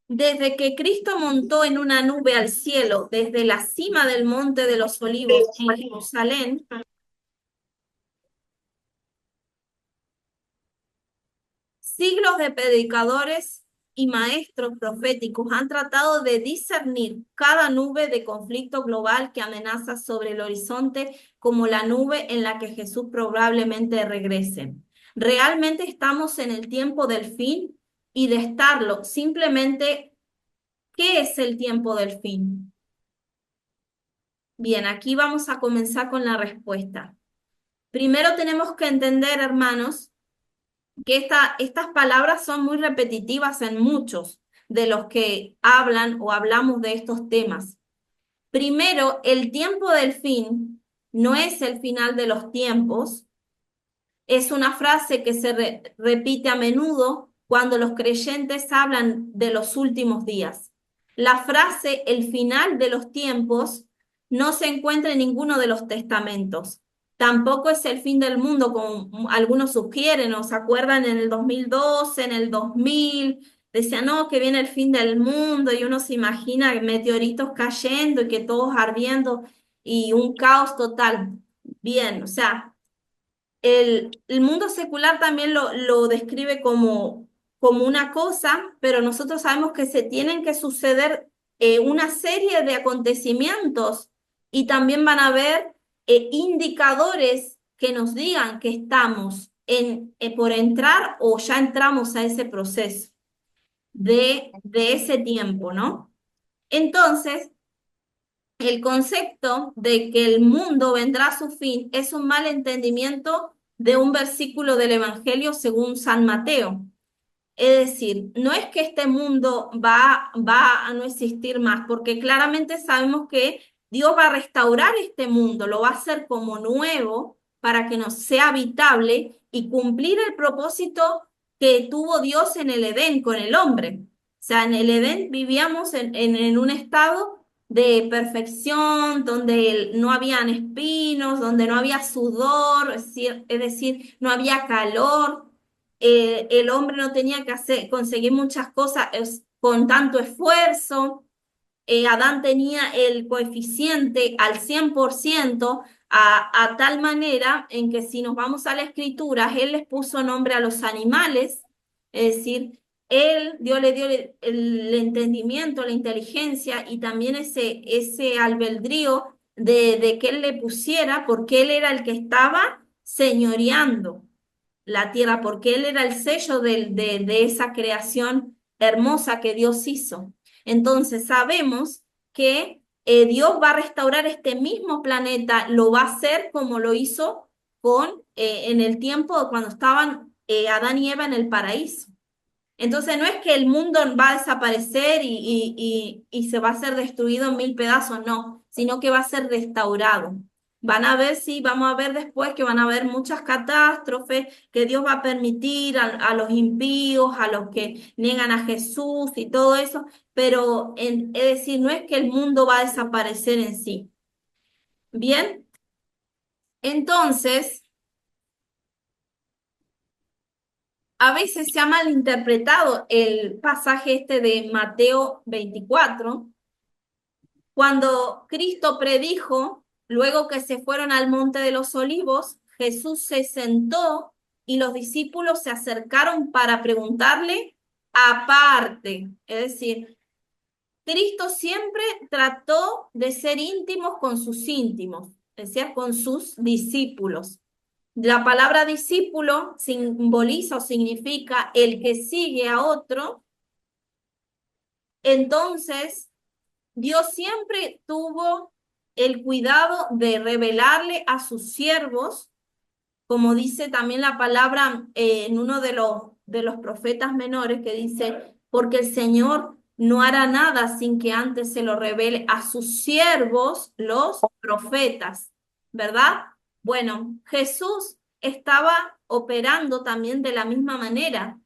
Desde que Cristo montó en una nube al cielo, desde la cima del Monte de los Olivos en Jerusalén, siglos de predicadores y maestros proféticos han tratado de discernir cada nube de conflicto global que amenaza sobre el horizonte como la nube en la que Jesús probablemente regrese. ¿Realmente estamos en el tiempo del fin? Y de estarlo, simplemente, ¿qué es el tiempo del fin? Bien, aquí vamos a comenzar con la respuesta. Primero tenemos que entender, hermanos, que estas palabras son muy repetitivas en muchos de los que hablan o hablamos de estos temas. Primero, el tiempo del fin no es el final de los tiempos, es una frase que se repite a menudo cuando los creyentes hablan de los últimos días. La frase el final de los tiempos no se encuentra en ninguno de los testamentos. Tampoco es el fin del mundo, como algunos sugieren, o se acuerdan en el 2012, en el 2000, decían, no, que viene el fin del mundo, y uno se imagina meteoritos cayendo y que todos ardiendo y un caos total. Bien, o sea, el mundo secular también lo describe como una cosa, pero nosotros sabemos que se tienen que suceder una serie de acontecimientos y también van a haber indicadores que nos digan que estamos por entrar o ya entramos a ese proceso de ese tiempo, ¿no? Entonces, el concepto de que el mundo vendrá a su fin es un mal entendimiento de un versículo del Evangelio según San Mateo. Es decir, no es que este mundo va a no existir más, porque claramente sabemos que Dios va a restaurar este mundo, lo va a hacer como nuevo para que nos sea habitable y cumplir el propósito que tuvo Dios en el Edén con el hombre. O sea, en el Edén vivíamos en un estado de perfección, donde no habían espinos, donde no había sudor, es decir, no había calor. El hombre no tenía que conseguir muchas cosas con tanto esfuerzo. Adán tenía el coeficiente al 100% a tal manera en que si nos vamos a la escritura, él les puso nombre a los animales, es decir, Dios le dio el entendimiento, la inteligencia y también ese albedrío de que él le pusiera, porque él era el que estaba señoreando la tierra, porque él era el sello de esa creación hermosa que Dios hizo. Entonces sabemos que Dios va a restaurar este mismo planeta, lo va a hacer como lo hizo en el tiempo de cuando estaban Adán y Eva en el paraíso. Entonces no es que el mundo va a desaparecer y se va a ser destruido en mil pedazos, no, sino que va a ser restaurado. Van a ver, sí, vamos a ver después que van a haber muchas catástrofes que Dios va a permitir a los impíos, a los que niegan a Jesús y todo eso, pero es decir, no es que el mundo va a desaparecer en sí. Bien, entonces, a veces se ha malinterpretado el pasaje este de Mateo 24, cuando Cristo predijo, luego que se fueron al Monte de los Olivos, Jesús se sentó y los discípulos se acercaron para preguntarle aparte. Es decir, Cristo siempre trató de ser íntimos con sus íntimos, es decir, con sus discípulos. La palabra discípulo simboliza o significa el que sigue a otro. Entonces, Dios siempre tuvo el cuidado de revelarle a sus siervos, como dice también la palabra en uno de los profetas menores que dice, porque el Señor no hará nada sin que antes se lo revele a sus siervos, los profetas, ¿verdad? Bueno, Jesús estaba operando también de la misma manera.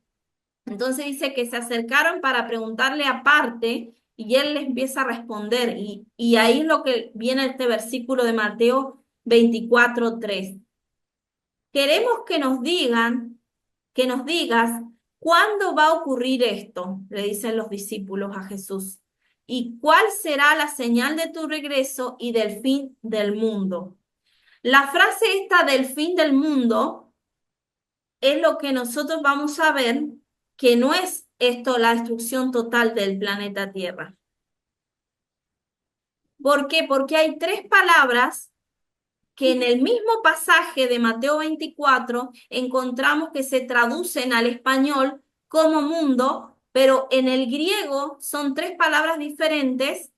Entonces dice que se acercaron para preguntarle aparte y él les empieza a responder. Y ahí es lo que viene este versículo de Mateo 24:3. Queremos que nos digas cuándo va a ocurrir esto, le dicen los discípulos a Jesús, y cuál será la señal de tu regreso y del fin del mundo. La frase esta del fin del mundo es lo que nosotros vamos a ver, que no es esto la destrucción total del planeta Tierra. ¿Por qué? Porque hay tres palabras que en el mismo pasaje de Mateo 24 encontramos que se traducen al español como mundo, pero en el griego son tres palabras diferentes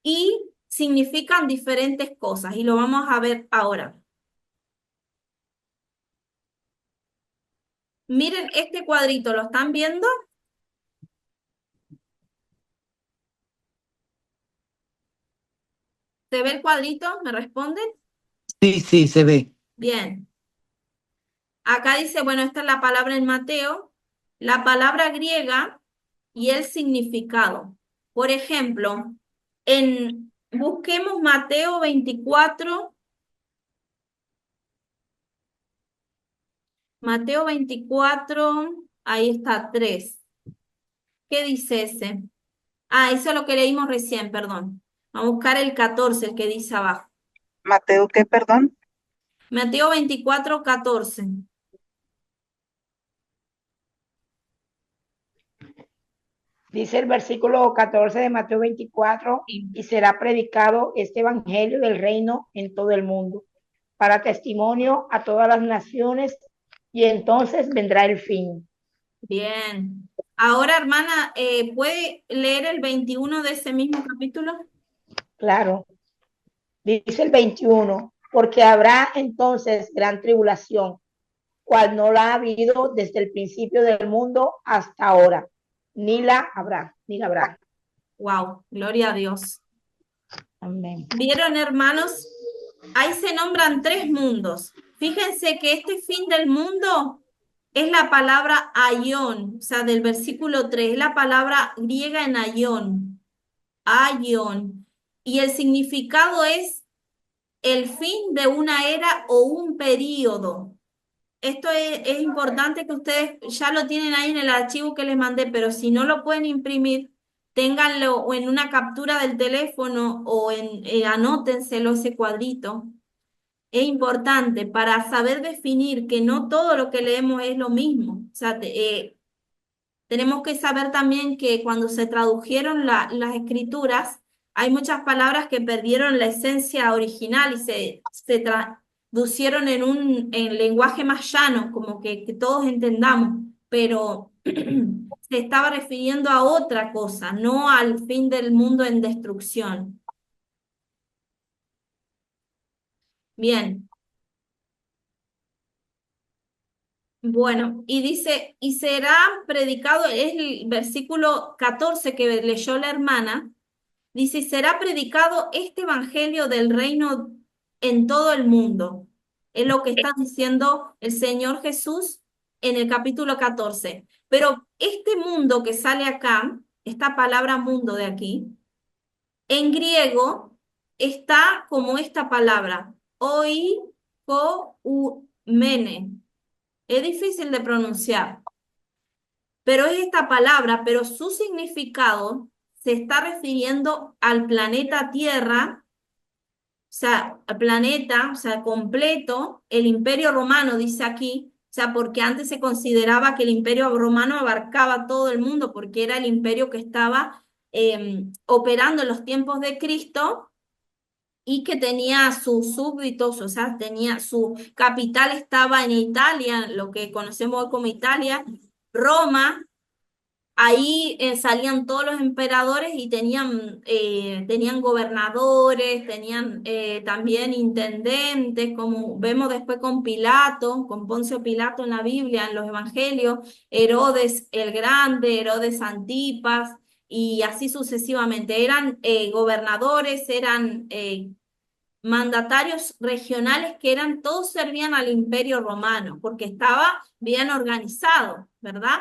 y significan diferentes cosas, y lo vamos a ver ahora. Miren este cuadrito, ¿lo están viendo? ¿Se ve el cuadrito? ¿Me responden? Sí, sí, se ve. Bien. Acá dice, bueno, esta es la palabra en Mateo, la palabra griega y el significado. Por ejemplo, busquemos Mateo 24, ahí está 3. ¿Qué dice ese? Ah, eso es lo que leímos recién, perdón. Vamos a buscar el 14, el que dice abajo. Mateo, ¿qué, perdón? Mateo 24:14. Dice el versículo 14 de Mateo 24, Sí. y será predicado este evangelio del reino en todo el mundo, para testimonio a todas las naciones, y entonces vendrá el fin. Bien. Ahora, hermana, ¿puede leer el 21 de ese mismo capítulo? Claro, dice el 21, porque habrá entonces gran tribulación, cual no la ha habido desde el principio del mundo hasta ahora, ni la habrá, ni la habrá. Wow, gloria a Dios. Amén. ¿Vieron, hermanos? Ahí se nombran tres mundos. Fíjense que este fin del mundo es la palabra aion, o sea, del versículo 3, es la palabra griega en aion, aion. Y el significado es el fin de una era o un periodo. Esto es importante que ustedes ya lo tienen ahí en el archivo que les mandé, pero si no lo pueden imprimir, ténganlo o en una captura del teléfono o anótenselo ese cuadrito. Es importante para saber definir que no todo lo que leemos es lo mismo. O sea, tenemos que saber también que cuando se tradujeron las escrituras, hay muchas palabras que perdieron la esencia original y se traducieron en lenguaje más llano, como que todos entendamos, pero se estaba refiriendo a otra cosa, no al fin del mundo en destrucción. Bien. Bueno, y dice, y será predicado, es el versículo 14 que leyó la hermana, dice, será predicado este evangelio del reino en todo el mundo. Es lo que está diciendo el Señor Jesús en el capítulo 14. Pero este mundo que sale acá, esta palabra mundo de aquí, en griego está como esta palabra, oikoumene. Es difícil de pronunciar, pero es esta palabra, pero su significado se está refiriendo al planeta Tierra, o sea, al planeta, o sea, completo, el Imperio Romano, dice aquí, o sea, porque antes se consideraba que el Imperio Romano abarcaba todo el mundo, porque era el imperio que estaba operando en los tiempos de Cristo y que tenía sus súbditos, o sea, tenía su capital estaba en Italia, lo que conocemos hoy como Italia, Roma. Ahí salían todos los emperadores y tenían gobernadores, tenían también intendentes, como vemos después con Pilato, con Poncio Pilato en la Biblia, en los evangelios, Herodes el Grande, Herodes Antipas, y así sucesivamente. Eran gobernadores, eran mandatarios regionales que eran, todos servían al Imperio Romano, porque estaba bien organizado, ¿verdad?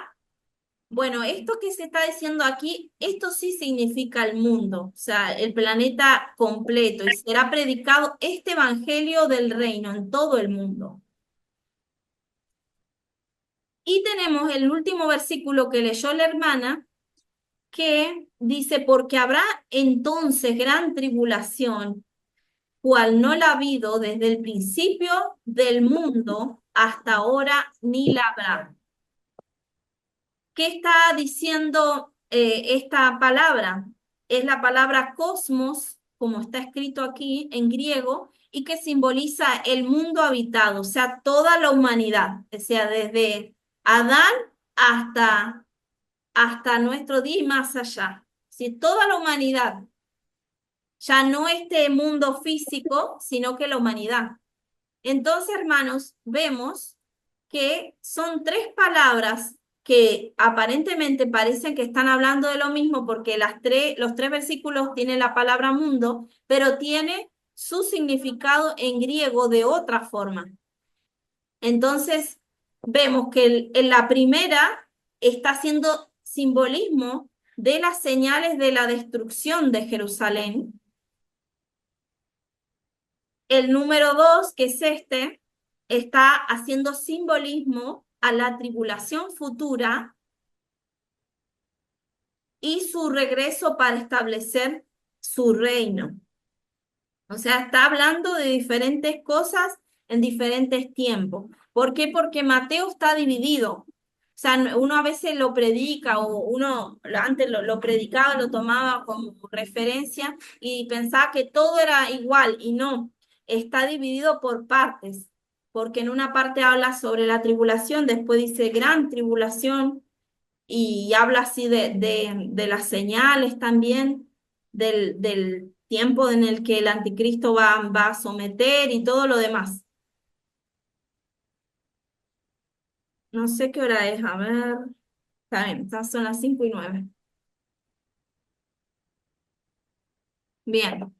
Bueno, esto que se está diciendo aquí, esto sí significa el mundo, o sea, el planeta completo, y será predicado este evangelio del reino en todo el mundo. Y tenemos el último versículo que leyó la hermana, que dice, porque habrá entonces gran tribulación, cual no la ha habido desde el principio del mundo hasta ahora, ni la habrá. ¿Qué está diciendo esta palabra? Es la palabra cosmos, como está escrito aquí en griego, y que simboliza el mundo habitado, o sea, toda la humanidad, o sea, desde Adán hasta nuestro día y más allá. Si toda la humanidad, ya no este mundo físico, sino que la humanidad. Entonces, hermanos, vemos que son tres palabras que aparentemente parecen que están hablando de lo mismo porque los tres versículos tienen la palabra mundo, pero tiene su significado en griego de otra forma. Entonces, vemos que en la primera está haciendo simbolismo de las señales de la destrucción de Jerusalén. El número 2, que es este, está haciendo simbolismo a la tribulación futura y su regreso para establecer su reino. O sea, está hablando de diferentes cosas en diferentes tiempos. ¿Por qué? Porque Mateo está dividido. O sea, uno a veces lo predica o uno antes lo predicaba, lo tomaba como referencia y pensaba que todo era igual y no, está dividido por partes, porque en una parte habla sobre la tribulación, después dice gran tribulación y habla así de las señales también, del tiempo en el que el anticristo va a someter y todo lo demás. No sé qué hora es, a ver. Está bien, estas son las 5:09. Bien.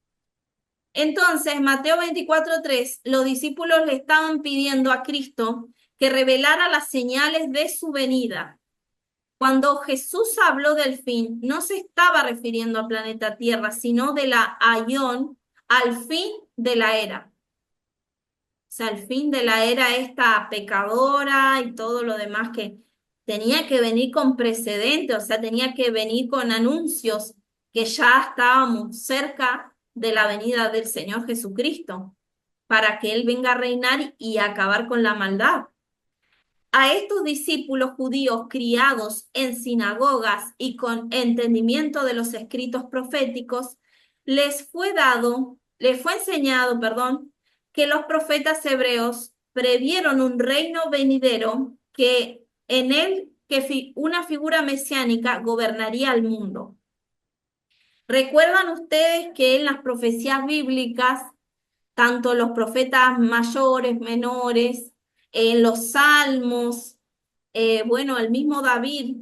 Entonces, Mateo 24:3, los discípulos le estaban pidiendo a Cristo que revelara las señales de su venida. Cuando Jesús habló del fin, no se estaba refiriendo al planeta Tierra, sino de la Aión, al fin de la era. O sea, el fin de la era esta pecadora y todo lo demás que tenía que venir con precedente, o sea, tenía que venir con anuncios que ya estábamos cerca de la venida del Señor Jesucristo, para que Él venga a reinar y acabar con la maldad. A estos discípulos judíos criados en sinagogas y con entendimiento de los escritos proféticos, les fue enseñado, perdón, que los profetas hebreos previeron un reino venidero que en él una figura mesiánica gobernaría el mundo. ¿Recuerdan ustedes que en las profecías bíblicas tanto los profetas mayores, menores, en los salmos, bueno, el mismo David,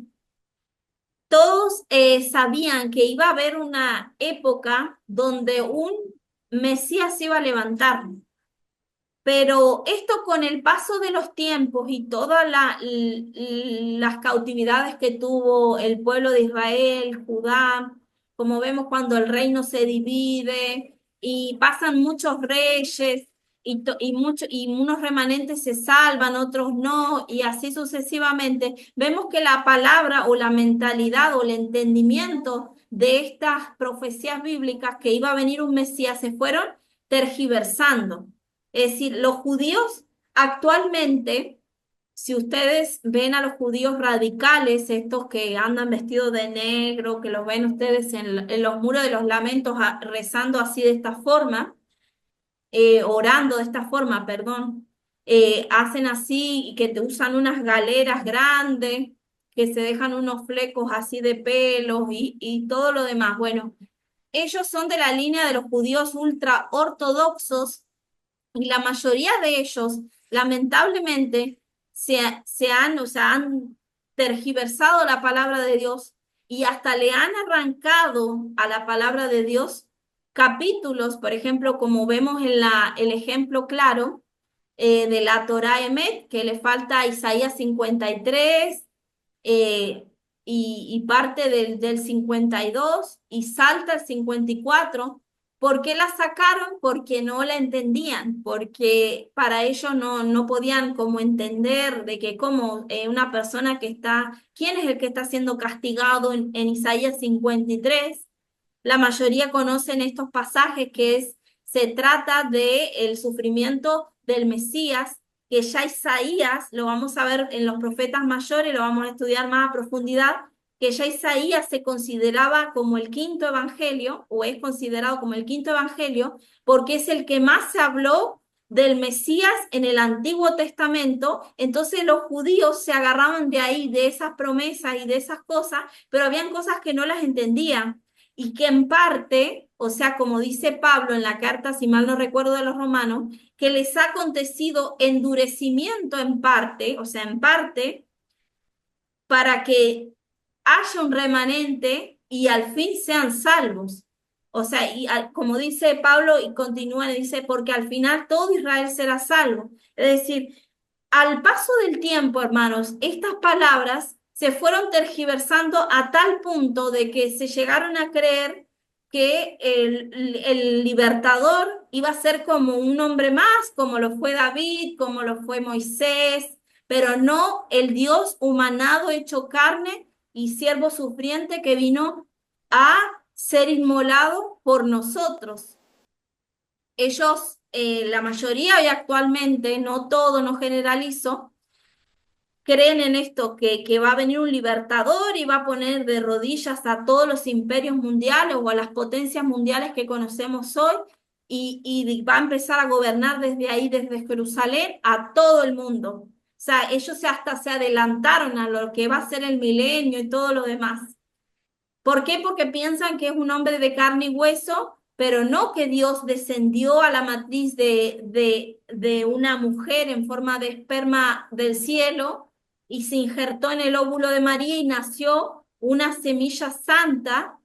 todos sabían que iba a haber una época donde un Mesías se iba a levantar? Pero esto con el paso de los tiempos y todas las cautividades que tuvo el pueblo de Israel, Judá, como vemos cuando el reino se divide y pasan muchos reyes y unos remanentes se salvan, otros no, y así sucesivamente, vemos que la palabra o la mentalidad o el entendimiento de estas profecías bíblicas que iba a venir un Mesías se fueron tergiversando. Es decir, los judíos actualmente, si ustedes ven a los judíos radicales, estos que andan vestidos de negro, que los ven ustedes en los muros de los lamentos rezando así de esta forma, orando de esta forma, perdón, hacen así y que te usan unas galeras grandes, que se dejan unos flecos así de pelos y todo lo demás. Bueno, ellos son de la línea de los judíos ultra ortodoxos y la mayoría de ellos, lamentablemente, o sea, han tergiversado la palabra de Dios y hasta le han arrancado a la palabra de Dios capítulos, por ejemplo, como vemos en el ejemplo claro de la Torá Emet, que le falta a Isaías 53 eh, y parte del 52 y salta el 54. ¿Por qué la sacaron? Porque no la entendían, porque para ellos no podían como entender de que como una persona que está, ¿quién es el que está siendo castigado en Isaías 53? La mayoría conocen estos pasajes se trata de el sufrimiento del Mesías, que ya Isaías, lo vamos a ver en los profetas mayores, lo vamos a estudiar más a profundidad, que ya Isaías se consideraba como el quinto evangelio, o es considerado como el quinto evangelio, porque es el que más se habló del Mesías en el Antiguo Testamento. Entonces los judíos se agarraban de ahí, de esas promesas y de esas cosas, pero habían cosas que no las entendían y que en parte, o sea, como dice Pablo en la carta, si mal no recuerdo, de los romanos, que les ha acontecido endurecimiento en parte, o sea, en parte, para que haya un remanente y al fin sean salvos. O sea, como dice Pablo y continúa, dice, porque al final todo Israel será salvo. Es decir, al paso del tiempo, hermanos, estas palabras se fueron tergiversando a tal punto de que se llegaron a creer que el libertador iba a ser como un hombre más, como lo fue David, como lo fue Moisés, pero no el Dios humanado hecho carne y siervo sufriente que vino a ser inmolado por nosotros. Ellos, la mayoría y actualmente, no todo, no generalizo, creen en esto, que va a venir un libertador y va a poner de rodillas a todos los imperios mundiales o a las potencias mundiales que conocemos hoy y va a empezar a gobernar desde ahí, desde Jerusalén, a todo el mundo. O sea, ellos hasta se adelantaron a lo que va a ser el milenio y todo lo demás. ¿Por qué? Porque piensan que es un hombre de carne y hueso, pero no que Dios descendió a la matriz de una mujer en forma de esperma del cielo y se injertó en el óvulo de María y nació una semilla santa,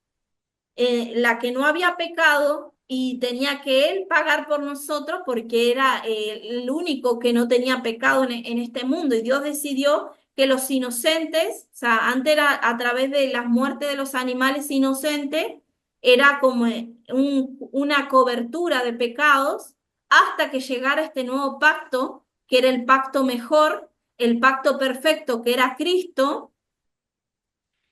la que no había pecado y tenía que él pagar por nosotros porque era el único que no tenía pecado en este mundo. Y Dios decidió que los inocentes, o sea, antes era a través de la muerte de los animales inocentes, era como una cobertura de pecados hasta que llegara este nuevo pacto, que era el pacto mejor, el pacto perfecto, que era Cristo.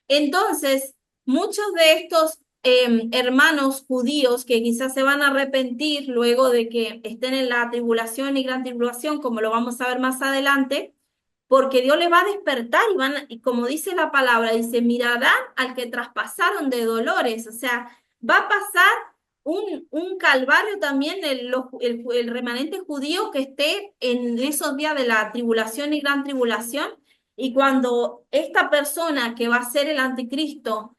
Entonces, muchos de estos hermanos judíos que quizás se van a arrepentir luego de que estén en la tribulación y gran tribulación, como lo vamos a ver más adelante, porque Dios les va a despertar y como dice la palabra, dice, mirarán al que traspasaron de dolores, o sea, va a pasar un calvario también el remanente judío que esté en esos días de la tribulación y gran tribulación, y cuando esta persona que va a ser el anticristo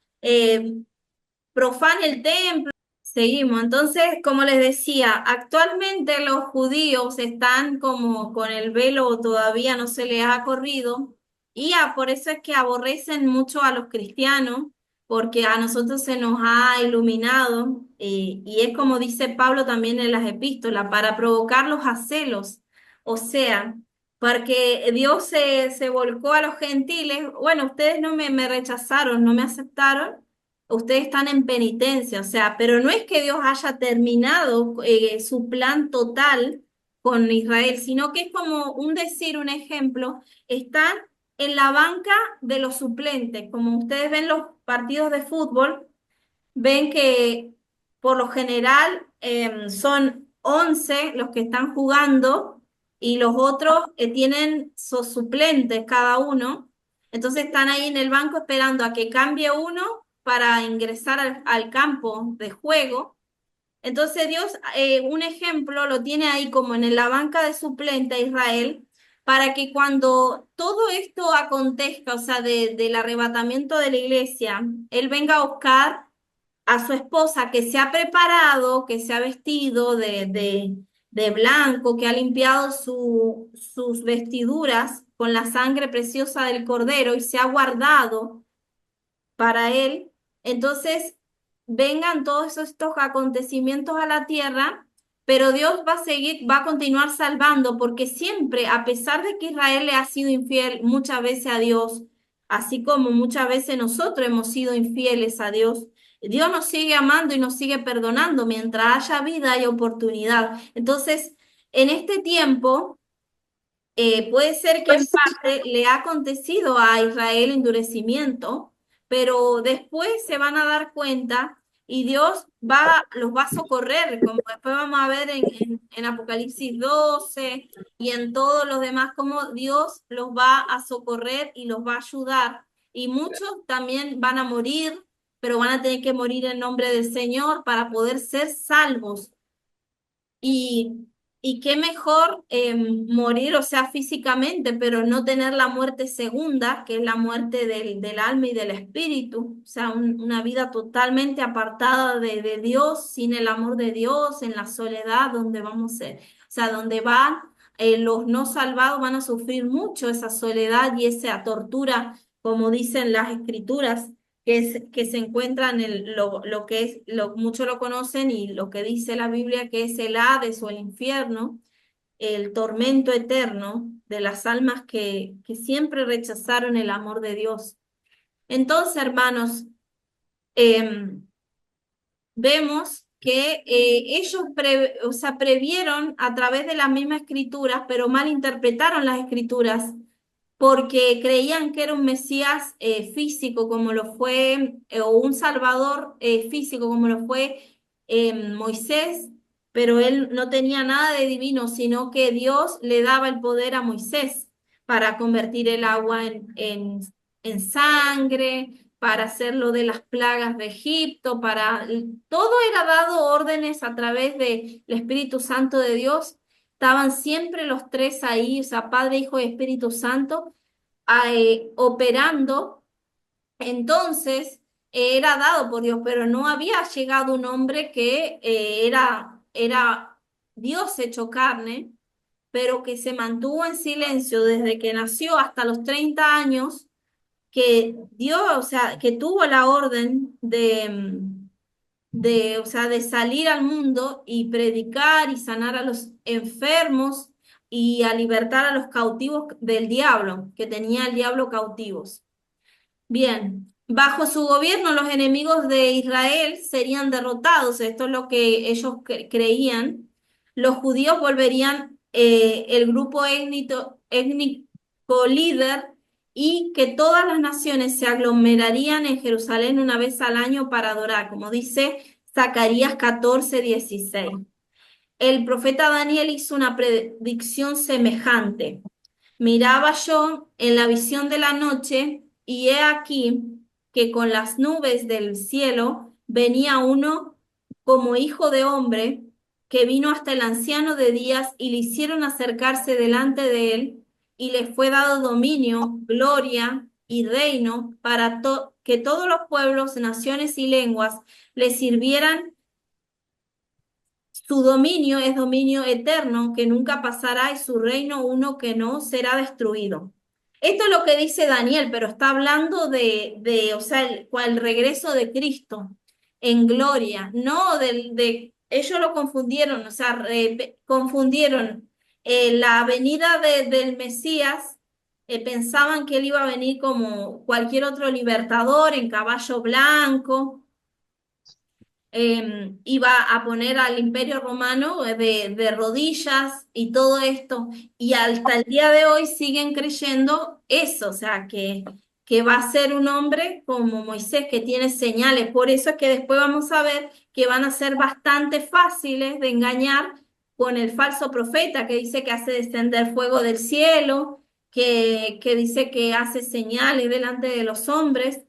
profane el templo, seguimos. Entonces, como les decía, actualmente los judíos están como con el velo todavía no se les ha corrido y por eso es que aborrecen mucho a los cristianos, porque a nosotros se nos ha iluminado y es como dice Pablo también en las epístolas, para provocarlos a celos. O sea, porque Dios se volcó a los gentiles, bueno, ustedes no me rechazaron, no me aceptaron, ustedes están en penitencia, o sea, pero no es que Dios haya terminado su plan total con Israel, sino que es como un decir, un ejemplo, están en la banca de los suplentes, como ustedes ven los partidos de fútbol, ven que por lo general son 11 los que están jugando y los otros tienen sus suplentes cada uno. Entonces están ahí en el banco esperando a que cambie uno para ingresar al campo de juego. Entonces Dios, un ejemplo, lo tiene ahí como en la banca de suplente a Israel, para que cuando todo esto acontezca, o sea, del arrebatamiento de la iglesia, Él venga a buscar a su esposa que se ha preparado, que se ha vestido de blanco, que ha limpiado sus vestiduras con la sangre preciosa del cordero y se ha guardado para él. Entonces, vengan todos estos acontecimientos a la tierra, pero Dios va a seguir, va a continuar salvando, porque siempre, a pesar de que Israel le ha sido infiel muchas veces a Dios, así como muchas veces nosotros hemos sido infieles a Dios, Dios nos sigue amando y nos sigue perdonando. Mientras haya vida, hay oportunidad. Entonces, en este tiempo, puede ser que en parte le ha acontecido a Israel endurecimiento, pero después se van a dar cuenta y Dios los va a socorrer, como después vamos a ver en Apocalipsis 12 y en todos los demás, cómo Dios los va a socorrer y los va a ayudar. Y muchos también van a morir, pero van a tener que morir en nombre del Señor para poder ser salvos. Y, y qué mejor morir, o sea, físicamente, pero no tener la muerte segunda, que es la muerte del alma y del espíritu, o sea, una vida totalmente apartada de Dios, sin el amor de Dios, en la soledad, donde vamos a ser, o sea, donde van los no salvados van a sufrir mucho esa soledad y esa tortura, como dicen las escrituras que se encuentra en lo que es, muchos lo conocen y lo que dice la Biblia, que es el Hades o el infierno, el tormento eterno de las almas que siempre rechazaron el amor de Dios. Entonces, hermanos, vemos que ellos o sea, previeron a través de las mismas escrituras, pero malinterpretaron las escrituras porque creían que era un Mesías físico como lo fue, o un Salvador físico como lo fue Moisés, pero él no tenía nada de divino, sino que Dios le daba el poder a Moisés. para convertir el agua en sangre, para hacer lo de las plagas de Egipto, todo era dado órdenes a través del Espíritu Santo de Dios. Estaban siempre los tres ahí, o sea, Padre, Hijo y Espíritu Santo, operando. Entonces, era dado por Dios, pero no había llegado un hombre que era Dios hecho carne, pero que se mantuvo en silencio desde que nació hasta los 30 años, que dio, o sea, que tuvo la orden o sea, de salir al mundo y predicar y sanar a los enfermos y a libertar a los cautivos del diablo, que tenía el diablo cautivos. Bien, bajo su gobierno los enemigos de Israel serían derrotados, esto es lo que ellos creían. Los judíos volverían el grupo étnico líder y que todas las naciones se aglomerarían en Jerusalén una vez al año para adorar, como dice Zacarías 14:16. El profeta Daniel hizo una predicción semejante. Miraba yo en la visión de la noche, y he aquí que con las nubes del cielo venía uno como hijo de hombre, que vino hasta el anciano de días y le hicieron acercarse delante de él, y le fue dado dominio, gloria y reino para que todos los pueblos, naciones y lenguas le sirvieran. Su dominio es dominio eterno que nunca pasará y su reino uno que no será destruido. Esto es lo que dice Daniel, pero está hablando o sea, el regreso de Cristo en gloria, no ellos lo confundieron, o sea, confundieron la venida del Mesías, pensaban que él iba a venir como cualquier otro libertador en caballo blanco, iba a poner al Imperio Romano de rodillas y todo esto, y hasta el día de hoy siguen creyendo eso, o sea, que va a ser un hombre como Moisés, que tiene señales. Por eso es que después vamos a ver que van a ser bastante fáciles de engañar con el falso profeta, que dice que hace descender fuego del cielo, que dice que hace señales delante de los hombres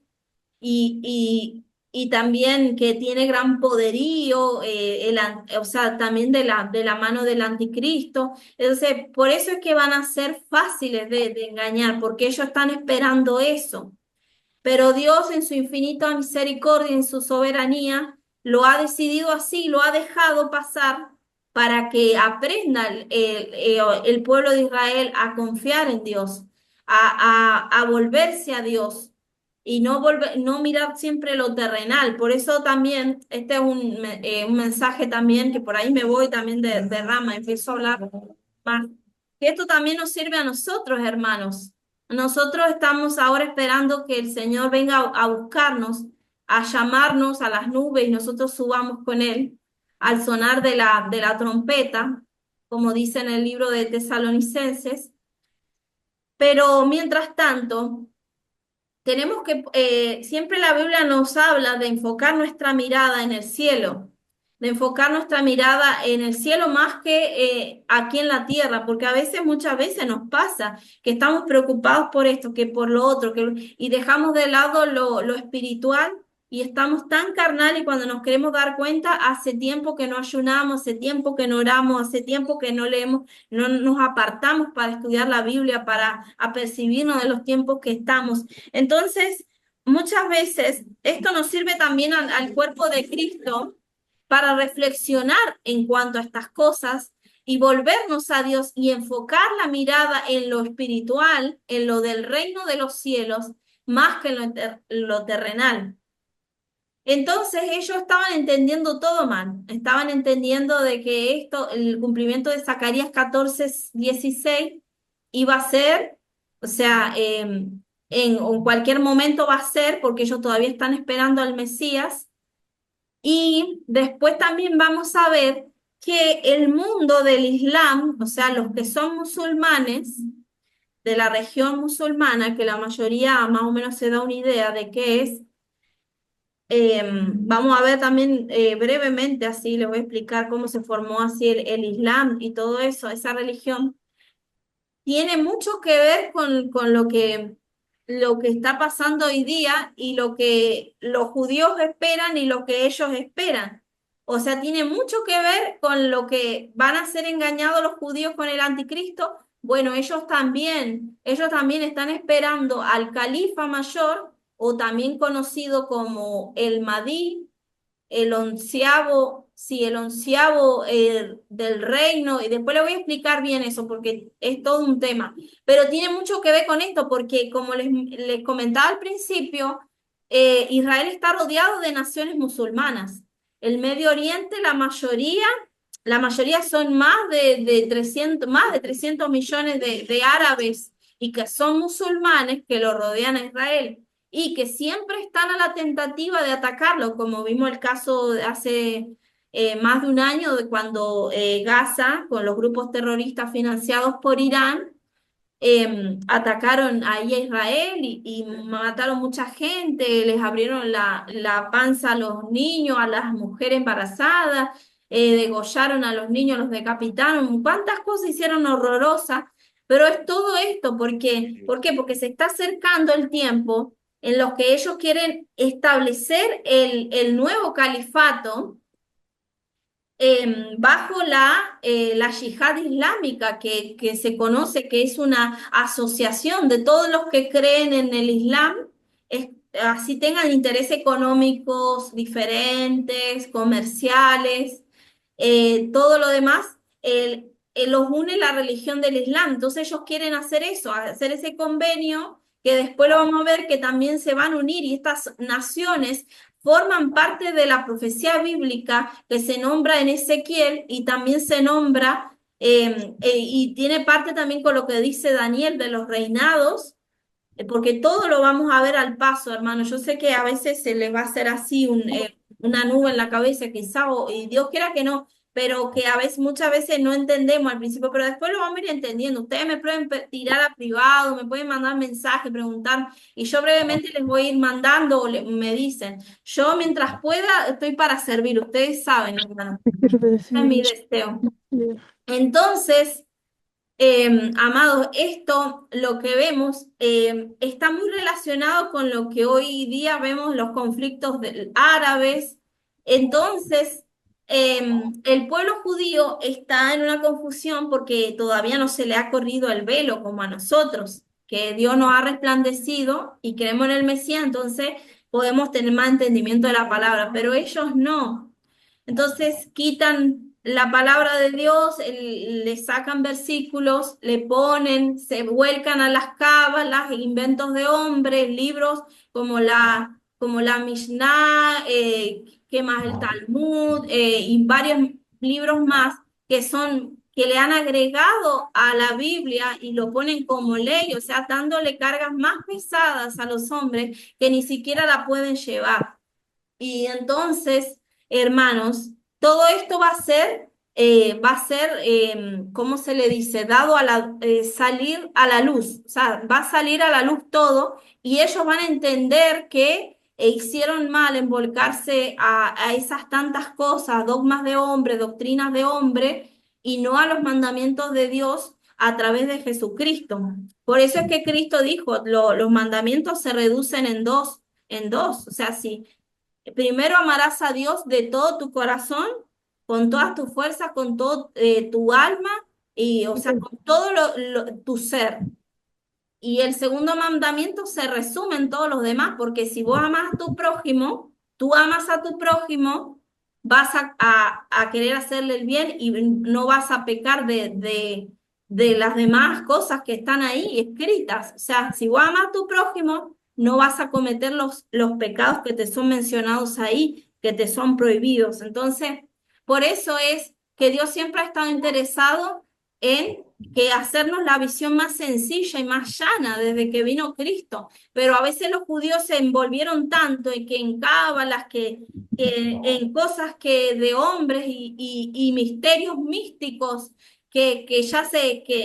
y también que tiene gran poderío, o sea, también de la mano del anticristo. Entonces, por eso es que van a ser fáciles de engañar, porque ellos están esperando eso. Pero Dios en su infinita misericordia, en su soberanía, lo ha decidido así, lo ha dejado pasar para que aprenda el pueblo de Israel a confiar en Dios, a volverse a Dios y no mirar siempre lo terrenal. Por eso también, este es un mensaje también, que por ahí me voy también de rama, empiezo a hablar más. Que esto también nos sirve a nosotros, hermanos. Nosotros estamos ahora esperando que el Señor venga a buscarnos, a llamarnos a las nubes y nosotros subamos con Él al sonar de la trompeta, como dice en el libro de Tesalonicenses. Pero mientras tanto, tenemos que, siempre la Biblia nos habla de enfocar nuestra mirada en el cielo, de enfocar nuestra mirada en el cielo más que aquí en la tierra, porque muchas veces nos pasa que estamos preocupados por esto, que por lo otro, y dejamos de lado lo espiritual y estamos tan carnal y cuando nos queremos dar cuenta, hace tiempo que no ayunamos, hace tiempo que no oramos, hace tiempo que no leemos, no nos apartamos para estudiar la Biblia, para apercibirnos de los tiempos que estamos. Entonces, muchas veces esto nos sirve también al cuerpo de Cristo para reflexionar en cuanto a estas cosas y volvernos a Dios y enfocar la mirada en lo espiritual, en lo del reino de los cielos, más que en lo terrenal. Entonces ellos estaban entendiendo todo mal, estaban entendiendo de que el cumplimiento de Zacarías 14:16 iba a ser, o sea, en cualquier momento va a ser, porque ellos todavía están esperando al Mesías. Y después también vamos a ver que el mundo del Islam, o sea, los que son musulmanes, de la región musulmana, que la mayoría más o menos se da una idea de qué es. Vamos a ver también brevemente, así les voy a explicar cómo se formó así el Islam y todo eso, esa religión. tiene mucho que ver con lo que está pasando hoy día y lo que los judíos esperan y lo que ellos esperan. O sea, tiene mucho que ver con lo que van a ser engañados los judíos con el anticristo. Bueno, ellos también están esperando al califa mayor, o también conocido como el Mahdi, el onceavo, sí, el onceavo del reino, y después le voy a explicar bien eso porque es todo un tema, pero tiene mucho que ver con esto porque como les comentaba al principio, Israel está rodeado de naciones musulmanas. El Medio Oriente, la mayoría son más de 300 millones de árabes y que son musulmanes que lo rodean a Israel y que siempre están a la tentativa de atacarlo, como vimos el caso de hace más de un año de cuando Gaza, con los grupos terroristas financiados por Irán, atacaron ahí a Israel y mataron mucha gente, les abrieron la panza a los niños, a las mujeres embarazadas, degollaron a los niños, los decapitaron, cuántas cosas hicieron horrorosas, pero es todo esto, ¿por qué? Porque se está acercando el tiempo en los que ellos quieren establecer el nuevo califato bajo la yihad islámica, que se conoce que es una asociación de todos los que creen en el Islam, así tengan intereses económicos diferentes, comerciales, todo lo demás, los une la religión del Islam. Entonces ellos quieren hacer eso, hacer ese convenio que después lo vamos a ver que también se van a unir y estas naciones forman parte de la profecía bíblica que se nombra en Ezequiel y también se nombra y tiene parte también con lo que dice Daniel de los reinados, porque todo lo vamos a ver al paso, hermano. Yo sé que a veces se les va a hacer así una nube en la cabeza, quizá, y Dios quiera que no, pero que a veces, muchas veces no entendemos al principio, pero después lo vamos a ir entendiendo. Ustedes me pueden tirar a privado, me pueden mandar mensajes, preguntar, y yo brevemente les voy a ir mandando o me dicen. Yo mientras pueda estoy para servir, ustedes saben, hermano. Ese es mi deseo. Entonces, amados, esto, lo que vemos, está muy relacionado con lo que hoy día vemos los conflictos árabes. Entonces, el pueblo judío está en una confusión porque todavía no se le ha corrido el velo como a nosotros, que Dios nos ha resplandecido y creemos en el Mesías, entonces podemos tener más entendimiento de la palabra, pero ellos no. Entonces quitan la palabra de Dios, le sacan versículos, le ponen, se vuelcan a las cábalas, inventos de hombres, libros como la Mishnah, ¿qué más? El Talmud, y varios libros más que le han agregado a la Biblia y lo ponen como ley, o sea, dándole cargas más pesadas a los hombres que ni siquiera la pueden llevar. Y entonces, hermanos, todo esto va a ser, ¿cómo se le dice? Dado salir a la luz, o sea, va a salir a la luz todo y ellos van a entender que hicieron mal en volcarse a esas tantas cosas, dogmas de hombre, doctrinas de hombre, y no a los mandamientos de Dios a través de Jesucristo. Por eso es que Cristo dijo, los mandamientos se reducen en dos, o sea, si primero amarás a Dios de todo tu corazón, con todas tus fuerzas, con todo tu alma, y, o sea, con todo tu ser. Y el segundo mandamiento se resume en todos los demás, porque si vos amas a tu prójimo, tú amas a tu prójimo, vas a querer hacerle el bien y no vas a pecar de las demás cosas que están ahí escritas. O sea, si vos amas a tu prójimo, no vas a cometer los pecados que te son mencionados ahí, que te son prohibidos. Entonces, por eso es que Dios siempre ha estado interesado en que hacernos la visión más sencilla y más llana desde que vino Cristo. Pero a veces los judíos se envolvieron tanto en que en cábalas, que en cosas que de hombres y misterios místicos que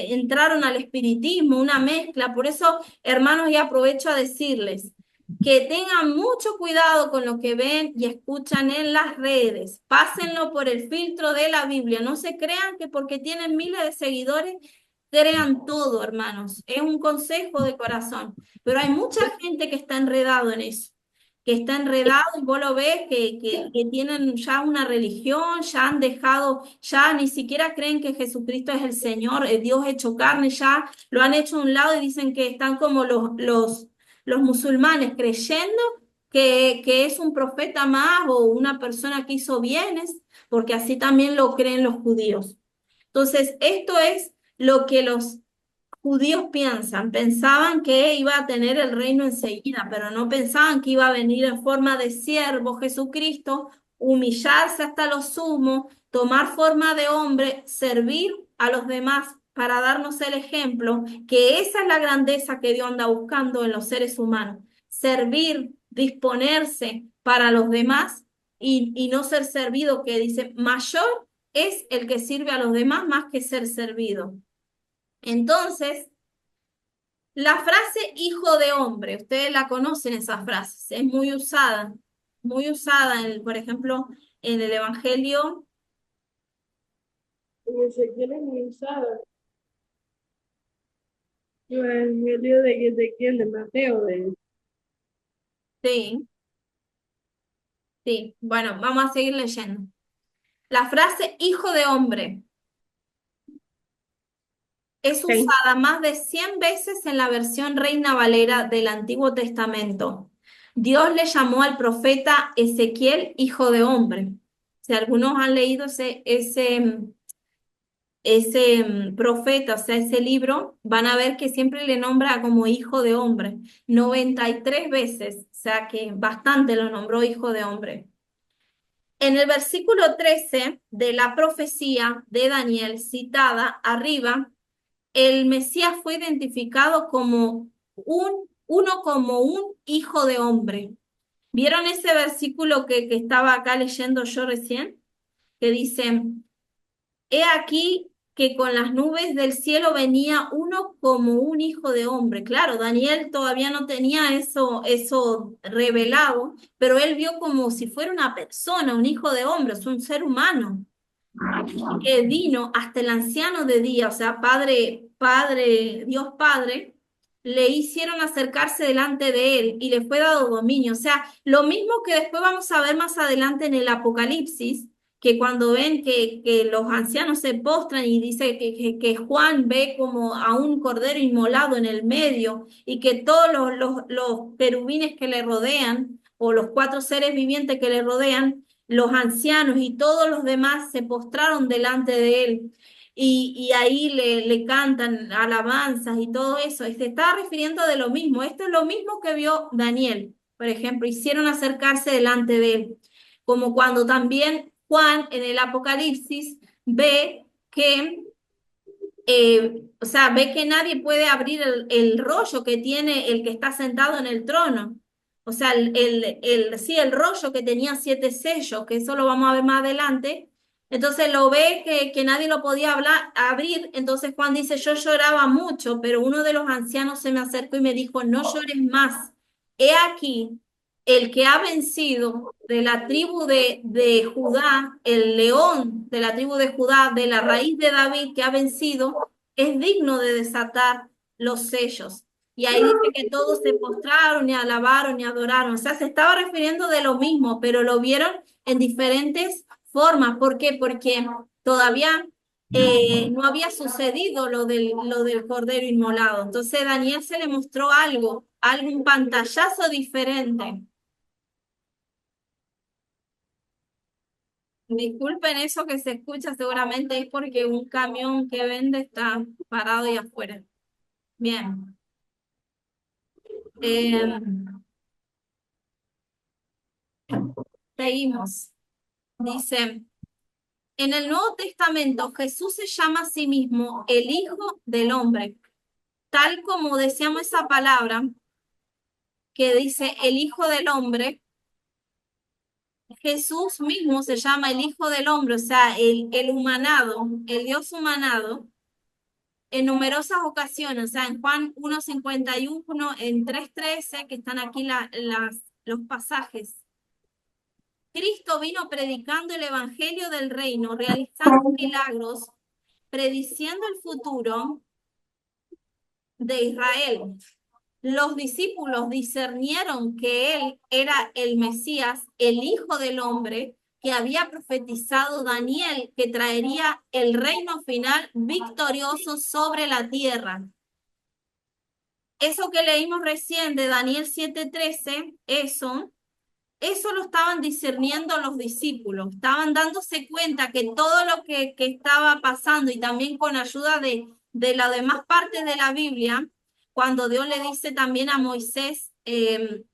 entraron al espiritismo, una mezcla. Por eso, hermanos, y aprovecho a decirles que tengan mucho cuidado con lo que ven y escuchan en las redes. Pásenlo por el filtro de la Biblia. No se crean que porque tienen miles de seguidores crean todo, hermanos. Es un consejo de corazón. Pero hay mucha gente que está enredado en eso, que está enredado y vos lo ves que tienen ya una religión, ya han dejado, ya ni siquiera creen que Jesucristo es el Señor, Dios hecho carne, ya lo han hecho a un lado y dicen que están como los musulmanes creyendo que es un profeta más o una persona que hizo bienes, porque así también lo creen los judíos. Entonces, esto es lo que los judíos pensaban que iba a tener el reino enseguida, pero no pensaban que iba a venir en forma de siervo Jesucristo, humillarse hasta lo sumo, tomar forma de hombre, servir a los demás para darnos el ejemplo, que esa es la grandeza que Dios anda buscando en los seres humanos, servir, disponerse para los demás y no ser servido, que dice, mayor es el que sirve a los demás más que ser servido. Entonces, la frase hijo de hombre, ustedes la conocen esa frase, es muy usada, por ejemplo, en el Evangelio. En Ezequiel es muy usado. Evangelio de Ezequiel, de Mateo, de Sí, sí, bueno, vamos a seguir leyendo. La frase hijo de hombre es Sí. usada más de 100 veces en la versión Reina Valera del Antiguo Testamento. Dios le llamó al profeta Ezequiel hijo de hombre. Si algunos han leído ese profeta, o sea, ese libro, van a ver que siempre le nombra como hijo de hombre. 93 veces, o sea que bastante lo nombró hijo de hombre. En el versículo 13 de la profecía de Daniel citada arriba, el Mesías fue identificado como uno como un hijo de hombre. ¿Vieron ese versículo que estaba acá leyendo yo recién? Que dice, he aquí que con las nubes del cielo venía uno como un hijo de hombre. Claro, Daniel todavía no tenía eso revelado, pero él vio como si fuera una persona, un hijo de hombre, es un ser humano que vino hasta el anciano de día, o sea, Dios Padre, le hicieron acercarse delante de él y le fue dado dominio. O sea, lo mismo que después vamos a ver más adelante en el Apocalipsis, que cuando ven que los ancianos se postran y dice que Juan ve como a un cordero inmolado en el medio y que todos los querubines que le rodean o los cuatro seres vivientes que le rodean, los ancianos y todos los demás se postraron delante de él y ahí le cantan alabanzas y todo eso. Y se está refiriendo de lo mismo. Esto es lo mismo que vio Daniel, por ejemplo. Hicieron acercarse delante de él. Como cuando también Juan en el Apocalipsis ve que o sea, ve que nadie puede abrir el rollo que tiene el que está sentado en el trono. O sea, sí, el rollo que tenía 7 sellos, que eso lo vamos a ver más adelante. Entonces lo ve que nadie lo podía abrir. Entonces Juan dice, yo lloraba mucho, pero uno de los ancianos se me acercó y me dijo, no llores más. He aquí, el que ha vencido de la tribu de Judá, el león de la tribu de Judá, de la raíz de David que ha vencido, es digno de desatar los sellos. Y ahí dice que todos se postraron y alabaron y adoraron. O sea, se estaba refiriendo de lo mismo, pero lo vieron en diferentes formas. ¿Por qué? Porque todavía no había sucedido lo del cordero inmolado. Entonces Daniel se le mostró algo, un pantallazo diferente. Disculpen eso que se escucha, seguramente es porque un camión que vende está parado ahí afuera. Bien. Seguimos. Dice, en el Nuevo Testamento Jesús se llama a sí mismo el Hijo del Hombre, tal como decíamos esa palabra que dice el Hijo del Hombre. Jesús mismo se llama el Hijo del Hombre, o sea, el humanado, el Dios humanado, en numerosas ocasiones, o sea, en Juan 1:51, en 3:13, que están aquí los pasajes. Cristo vino predicando el Evangelio del Reino, realizando milagros, prediciendo el futuro de Israel. Los discípulos discernieron que él era el Mesías, el Hijo del Hombre, que había profetizado Daniel, que traería el reino final victorioso sobre la tierra. Eso que leímos recién de Daniel 7:13, eso lo estaban discerniendo los discípulos, estaban dándose cuenta que todo lo que estaba pasando y también con ayuda de las demás partes de la Biblia, cuando Dios le dice también a Moisés el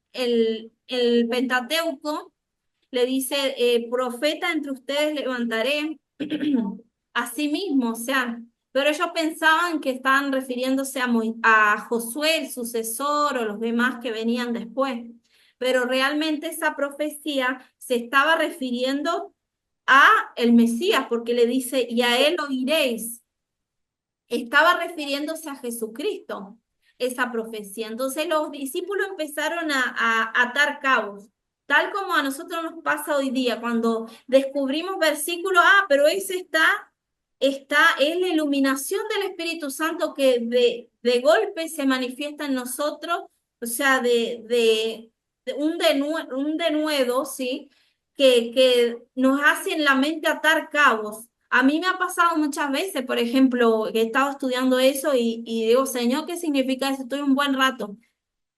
Pentateuco, le dice, profeta entre ustedes levantaré a sí mismo, o sea, pero ellos pensaban que estaban refiriéndose a Josué, el sucesor, o los demás que venían después, pero realmente esa profecía se estaba refiriendo a el Mesías, porque le dice, y a él oiréis. Estaba refiriéndose a Jesucristo, esa profecía. Entonces los discípulos empezaron a atar cabos, tal como a nosotros nos pasa hoy día, cuando descubrimos versículos, pero ese es la iluminación del Espíritu Santo que de golpe se manifiesta en nosotros, o sea, de un denuedo, ¿sí? Que nos hace en la mente atar cabos. A mí me ha pasado muchas veces, por ejemplo, que he estado estudiando eso y digo, Señor, ¿qué significa eso? Estoy un buen rato.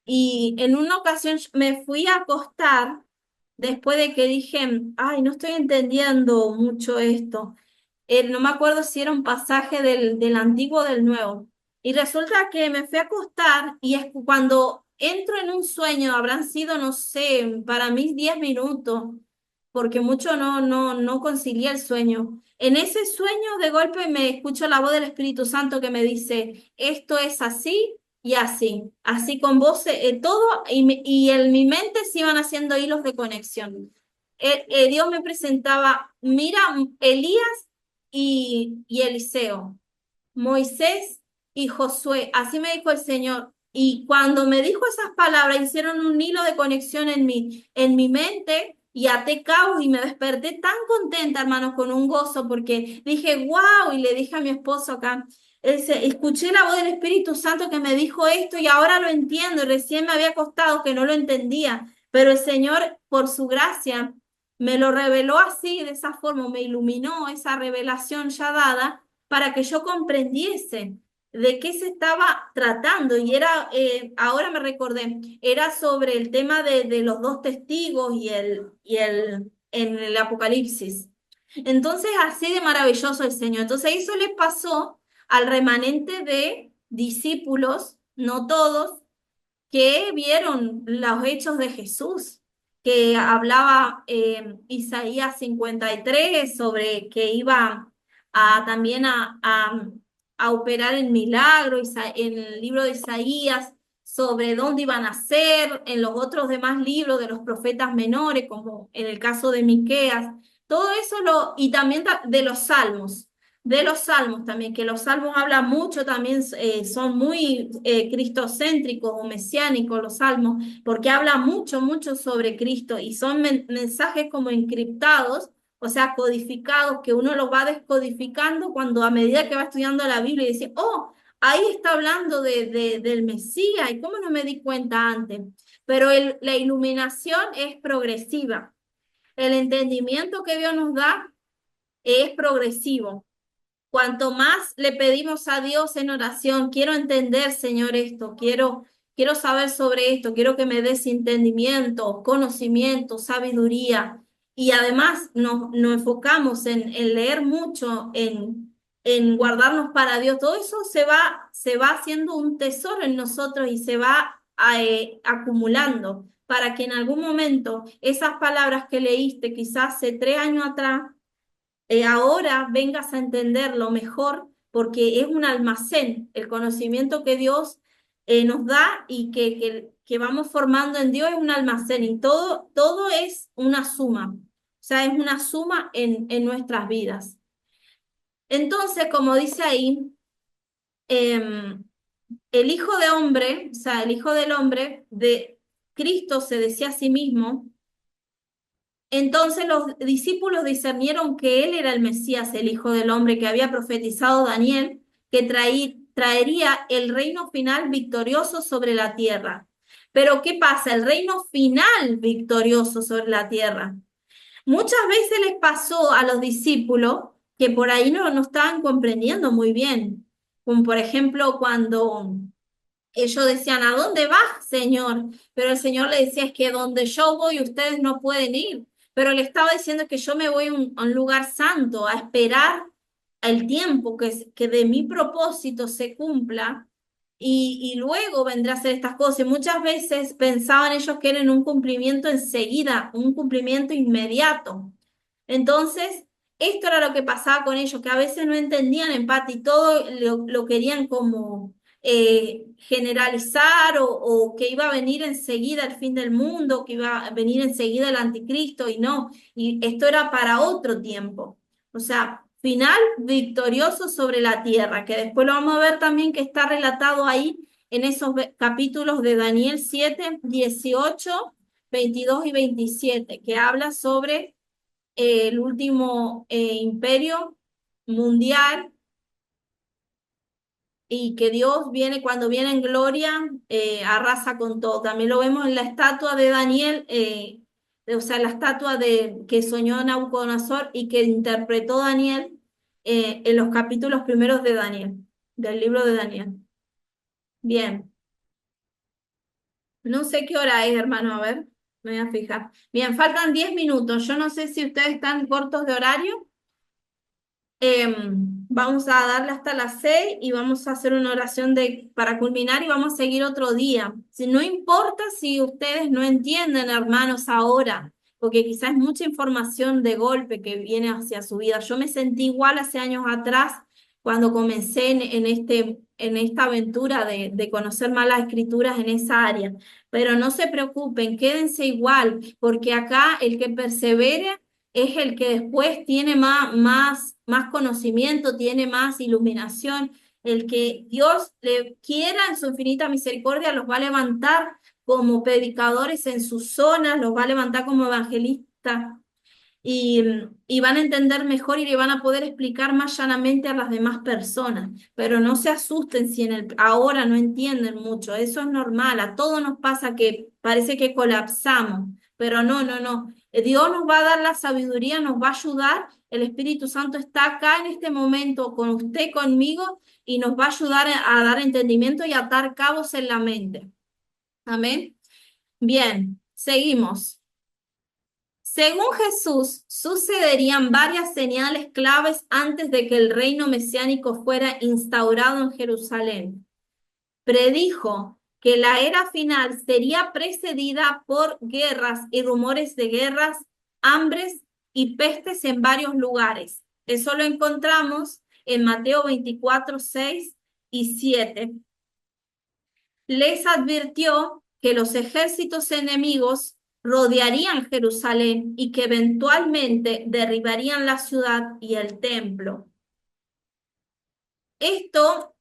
Y en una ocasión me fui a acostar después de que dije, ay, no estoy entendiendo mucho esto. No me acuerdo si era un pasaje del Antiguo o del Nuevo. Y resulta que me fui a acostar y es cuando entro en un sueño, habrán sido, no sé, para mí 10 minutos, porque mucho no concilié el sueño. En ese sueño de golpe me escucho la voz del Espíritu Santo que me dice, esto es así y así, así con voz, todo, y en mi mente se iban haciendo hilos de conexión. Dios me presentaba, mira, Elías y Eliseo, Moisés y Josué, así me dijo el Señor. Y cuando me dijo esas palabras, hicieron un hilo de conexión en mi mente y até cabos y me desperté tan contenta, hermanos, con un gozo, porque dije, wow, y le dije a mi esposo acá, escuché la voz del Espíritu Santo que me dijo esto y ahora lo entiendo, y recién me había costado que no lo entendía, pero el Señor, por su gracia, me lo reveló así, de esa forma, me iluminó esa revelación ya dada para que yo comprendiese de qué se estaba tratando. Y era, ahora me recordé, era sobre el tema de los dos testigos en el Apocalipsis. Entonces, así de maravilloso el Señor. Entonces, eso le pasó al remanente de discípulos, no todos, que vieron los hechos de Jesús, que hablaba Isaías 53 sobre que iba también a operar el milagro, en el libro de Isaías, sobre dónde iban a ser, en los otros demás libros de los profetas menores, como en el caso de Miqueas, todo eso y también de los salmos también, que los salmos hablan mucho, también son muy cristocéntricos o mesiánicos los salmos, porque hablan mucho sobre Cristo y son mensajes como encriptados, o sea, codificados, que uno los va descodificando cuando a medida que va estudiando la Biblia y dice, oh, ahí está hablando del Mesías, y cómo no me di cuenta antes. Pero la iluminación es progresiva. El entendimiento que Dios nos da es progresivo. Cuanto más le pedimos a Dios en oración, quiero entender, Señor, esto, quiero saber sobre esto, quiero que me des entendimiento, conocimiento, sabiduría. Y además nos enfocamos en leer mucho, en guardarnos para Dios. Todo eso se va haciendo un tesoro en nosotros y se va acumulando para que en algún momento esas palabras que leíste quizás hace 3 años atrás, ahora vengas a entenderlo mejor, porque es un almacén, el conocimiento que Dios nos da y que vamos formando en Dios es un almacén y todo es una suma, o sea, es una suma en nuestras vidas. Entonces, como dice ahí, el Hijo de Hombre, o sea, el Hijo del Hombre de Cristo se decía a sí mismo. Entonces los discípulos discernieron que él era el Mesías, el Hijo del Hombre, que había profetizado Daniel, que traería el reino final victorioso sobre la tierra. Pero ¿qué pasa? El reino final victorioso sobre la tierra. Muchas veces les pasó a los discípulos que por ahí no estaban comprendiendo muy bien. Como por ejemplo cuando ellos decían, ¿a dónde vas, Señor? Pero el Señor le decía, es que donde yo voy ustedes no pueden ir. Pero le estaba diciendo que yo me voy a un lugar santo, a esperar el tiempo que de mi propósito se cumpla y luego vendrá a hacer estas cosas. Y muchas veces pensaban ellos que era en un cumplimiento enseguida, un cumplimiento inmediato. Entonces, esto era lo que pasaba con ellos, que a veces no entendían empate y todo lo querían como generalizar o que iba a venir enseguida el fin del mundo, que iba a venir enseguida el anticristo y no, y esto era para otro tiempo. O sea, final victorioso sobre la tierra, que después lo vamos a ver también que está relatado ahí en esos capítulos de Daniel 7, 18, 22 y 27, que habla sobre el último imperio mundial y que Dios viene, cuando viene en gloria, arrasa con todo. También lo vemos en la estatua de Daniel, o sea, la estatua que soñó Nabucodonosor y que interpretó Daniel en los capítulos primeros de Daniel, del libro de Daniel. Bien, no sé qué hora es, hermano, a ver, me voy a fijar. Bien, faltan 10 minutos. Yo no sé si ustedes están cortos de horario. Vamos a darle hasta las 6 y vamos a hacer una oración para culminar y vamos a seguir otro día. Si no importa si ustedes no entienden, hermanos, ahora, porque quizás es mucha información de golpe que viene hacia su vida. Yo me sentí igual hace años atrás cuando comencé en esta aventura de conocer más las escrituras en esa área. Pero no se preocupen, quédense igual, porque acá el que persevere es el que después tiene más conocimiento, tiene más iluminación. El que Dios le quiera en su infinita misericordia los va a levantar como predicadores en sus zonas, los va a levantar como evangelistas y, y van a entender mejor y le van a poder explicar más llanamente a las demás personas. Pero no se asusten si ahora no entienden mucho, eso es normal, a todos nos pasa que parece que colapsamos, pero no, no, no. Dios nos va a dar la sabiduría, nos va a ayudar, el Espíritu Santo está acá en este momento con usted, conmigo, y nos va a ayudar a dar entendimiento y a atar cabos en la mente. Amén. Bien, seguimos. Según Jesús, sucederían varias señales claves antes de que el reino mesiánico fuera instaurado en Jerusalén. Predijo que la era final sería precedida por guerras y rumores de guerras, hambres y pestes en varios lugares. Eso lo encontramos en Mateo 24, 6 y 7. Les advirtió que los ejércitos enemigos rodearían Jerusalén y que eventualmente derribarían la ciudad y el templo. Esto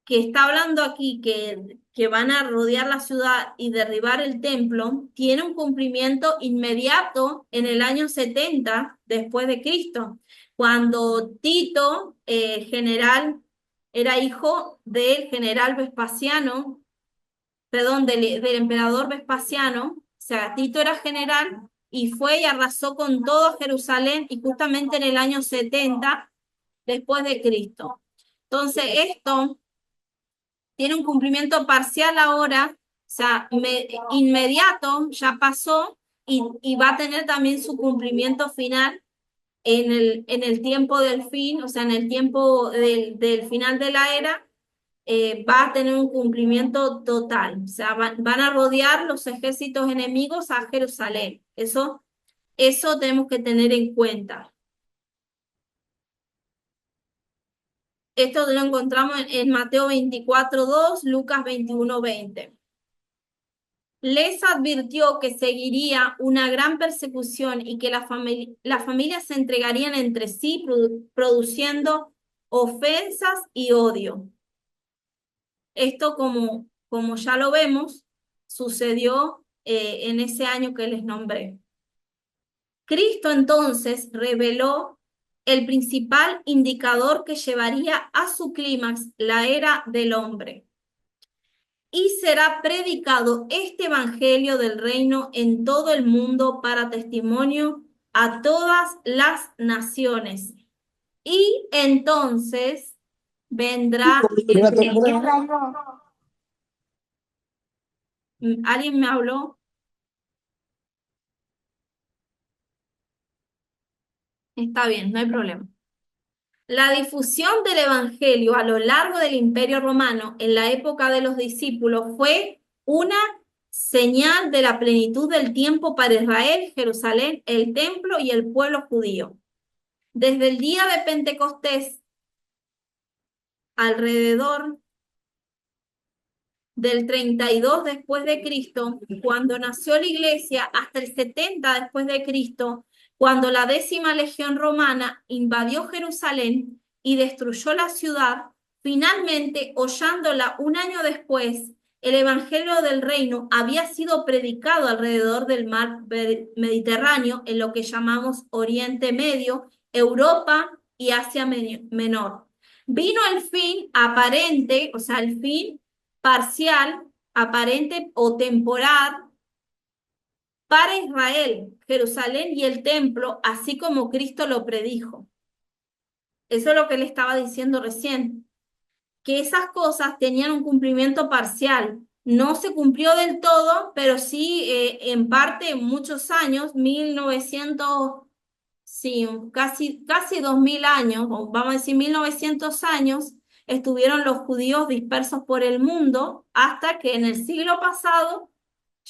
que está hablando aquí, que van a rodear la ciudad y derribar el templo, tiene un cumplimiento inmediato en el año 70 después de Cristo, cuando Tito, general, era hijo del general Vespasiano, perdón, del emperador Vespasiano. O sea, Tito era general y fue y arrasó con todo Jerusalén y justamente en el año 70 después de Cristo. Entonces, esto tiene un cumplimiento parcial ahora, o sea, inmediato, ya pasó y va a tener también su cumplimiento final en el tiempo del fin, o sea, en el tiempo del final de la era, va a tener un cumplimiento total. O sea, van a rodear los ejércitos enemigos a Jerusalén. Eso tenemos que tener en cuenta. Esto lo encontramos en Mateo 24, 2, Lucas 21, 20. Les advirtió que seguiría una gran persecución y que las familias se entregarían entre sí, produciendo ofensas y odio. Esto, como ya lo vemos, sucedió en ese año que les nombré. Cristo entonces reveló el principal indicador que llevaría a su clímax la era del hombre. Y será predicado este evangelio del reino en todo el mundo para testimonio a todas las naciones. Y entonces vendrá el Señor. ¿Alguien me habló? Está bien, no hay problema. La difusión del Evangelio a lo largo del Imperio Romano en la época de los discípulos fue una señal de la plenitud del tiempo para Israel, Jerusalén, el templo y el pueblo judío. Desde el día de Pentecostés, alrededor del 32 después de Cristo, cuando nació la iglesia, hasta el 70 después de Cristo, cuando la 10ª legión romana invadió Jerusalén y destruyó la ciudad, finalmente, hollándola un año después, el evangelio del reino había sido predicado alrededor del mar Mediterráneo, en lo que llamamos Oriente Medio, Europa y Asia Menor. Vino el fin aparente, o sea, el fin parcial, aparente o temporal para Israel, Jerusalén y el templo, así como Cristo lo predijo. Eso es lo que le estaba diciendo recién, que esas cosas tenían un cumplimiento parcial. No se cumplió del todo, pero sí en parte muchos años, 1900, sí, casi 2000 años, o vamos a decir 1900 años, estuvieron los judíos dispersos por el mundo hasta que en el siglo pasado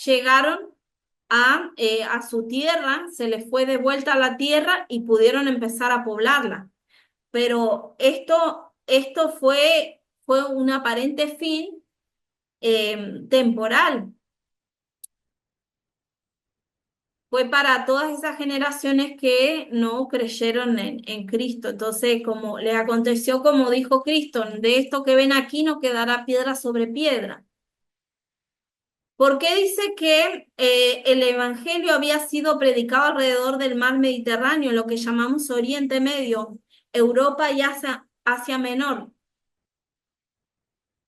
llegaron a su tierra, se les fue de vuelta a la tierra y pudieron empezar a poblarla. Pero esto fue un aparente fin temporal. Fue para todas esas generaciones que no creyeron en Cristo. Entonces, como les aconteció, como dijo Cristo, de esto que ven aquí no quedará piedra sobre piedra. ¿Por qué dice que el evangelio había sido predicado alrededor del mar Mediterráneo, lo que llamamos Oriente Medio, Europa y Asia Menor?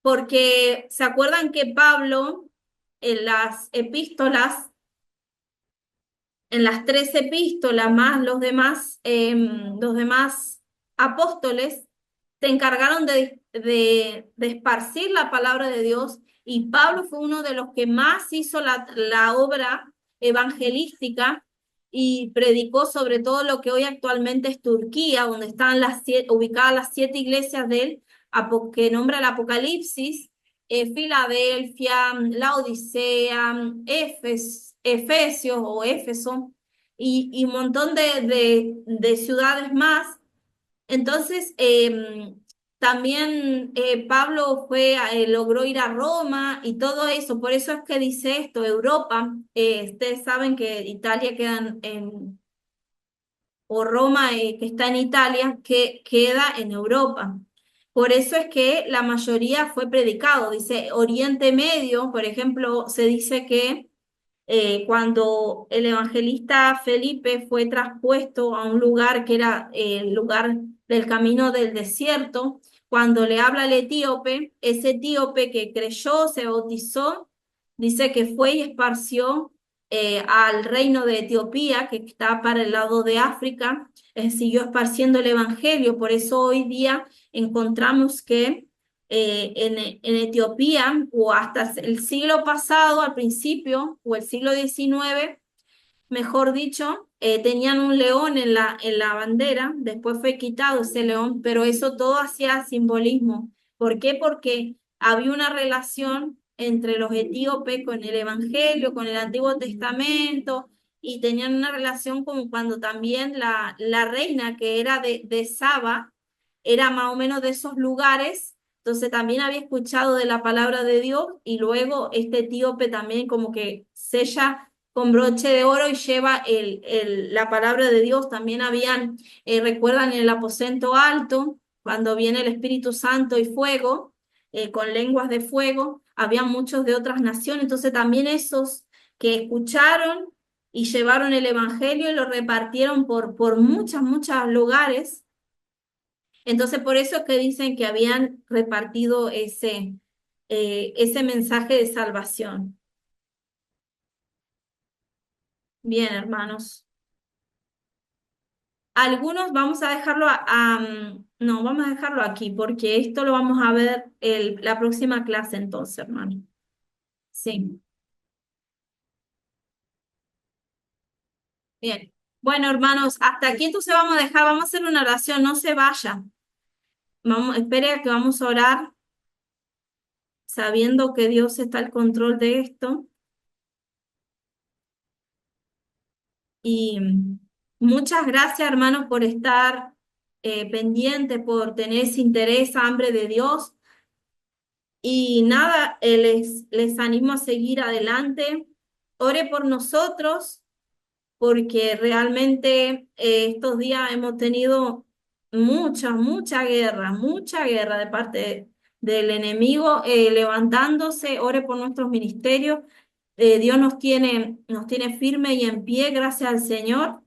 Porque se acuerdan que Pablo en las epístolas, en las 3 epístolas más los demás apóstoles, se encargaron de esparcir la palabra de Dios, y Pablo fue uno de los que más hizo la obra evangelística y predicó sobre todo lo que hoy actualmente es Turquía, donde están ubicadas las 7 iglesias de él, que nombra el Apocalipsis, Filadelfia, Laodicea, Efesios o Éfeso, y un montón de ciudades más. Entonces, también Pablo logró ir a Roma y todo eso. Por eso es que dice esto, Europa. Ustedes saben que Italia queda o Roma, que está en Italia, que queda en Europa. Por eso es que la mayoría fue predicado. Dice Oriente Medio, por ejemplo, se dice que cuando el evangelista Felipe fue traspuesto a un lugar que era el lugar del camino del desierto, cuando le habla al etíope, ese etíope que creyó, se bautizó, dice que fue y esparció al reino de Etiopía, que está para el lado de África, siguió esparciendo el evangelio. Por eso hoy día encontramos que en Etiopía, o hasta el siglo pasado, al principio, o el siglo XIX, mejor dicho, tenían un león en la bandera. Después fue quitado ese león, pero eso todo hacía simbolismo. ¿Por qué? Porque había una relación entre los etíopes con el Evangelio, con el Antiguo Testamento, y tenían una relación como cuando también la reina, que era de Saba, era más o menos de esos lugares. Entonces también había escuchado de la palabra de Dios, y luego este etíope también como que sella con broche de oro y lleva la palabra de Dios. También habían, recuerdan en el aposento alto, cuando viene el Espíritu Santo y fuego, con lenguas de fuego, había muchos de otras naciones. Entonces también esos que escucharon y llevaron el evangelio y lo repartieron por muchos lugares. Entonces, por eso es que dicen que habían repartido ese mensaje de salvación. Bien, hermanos. Algunos vamos a dejarlo no, vamos a dejarlo aquí porque esto lo vamos a ver la próxima clase entonces, hermano. Sí, bien. Bueno, hermanos, hasta aquí entonces vamos a dejar, vamos a hacer una oración, no se vaya. Vamos, espere a que vamos a orar sabiendo que Dios está al control de esto. Y muchas gracias, hermanos, por estar pendiente, por tener ese interés, hambre de Dios. Y nada, les animo a seguir adelante. Ore por nosotros, porque realmente estos días hemos tenido mucha guerra de parte del enemigo levantándose. Ore por nuestros ministerios. Dios nos tiene firme y en pie, gracias al Señor.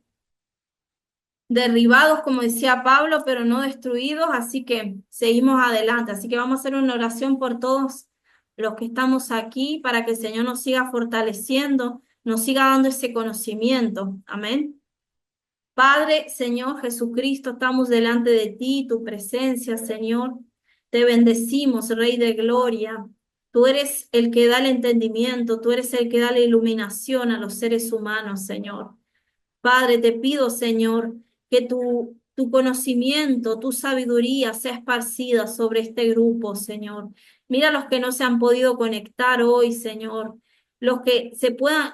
Derribados, como decía Pablo, pero no destruidos, así que seguimos adelante. Así que vamos a hacer una oración por todos los que estamos aquí para que el Señor nos siga fortaleciendo, nos siga dando ese conocimiento. Amén. Padre, Señor Jesucristo, estamos delante de ti, tu presencia, Señor. Te bendecimos, Rey de Gloria. Tú eres el que da el entendimiento, tú eres el que da la iluminación a los seres humanos, Señor. Padre, te pido, Señor, que tu conocimiento, tu sabiduría sea esparcida sobre este grupo, Señor. Mira los que no se han podido conectar hoy, Señor. Los que se puedan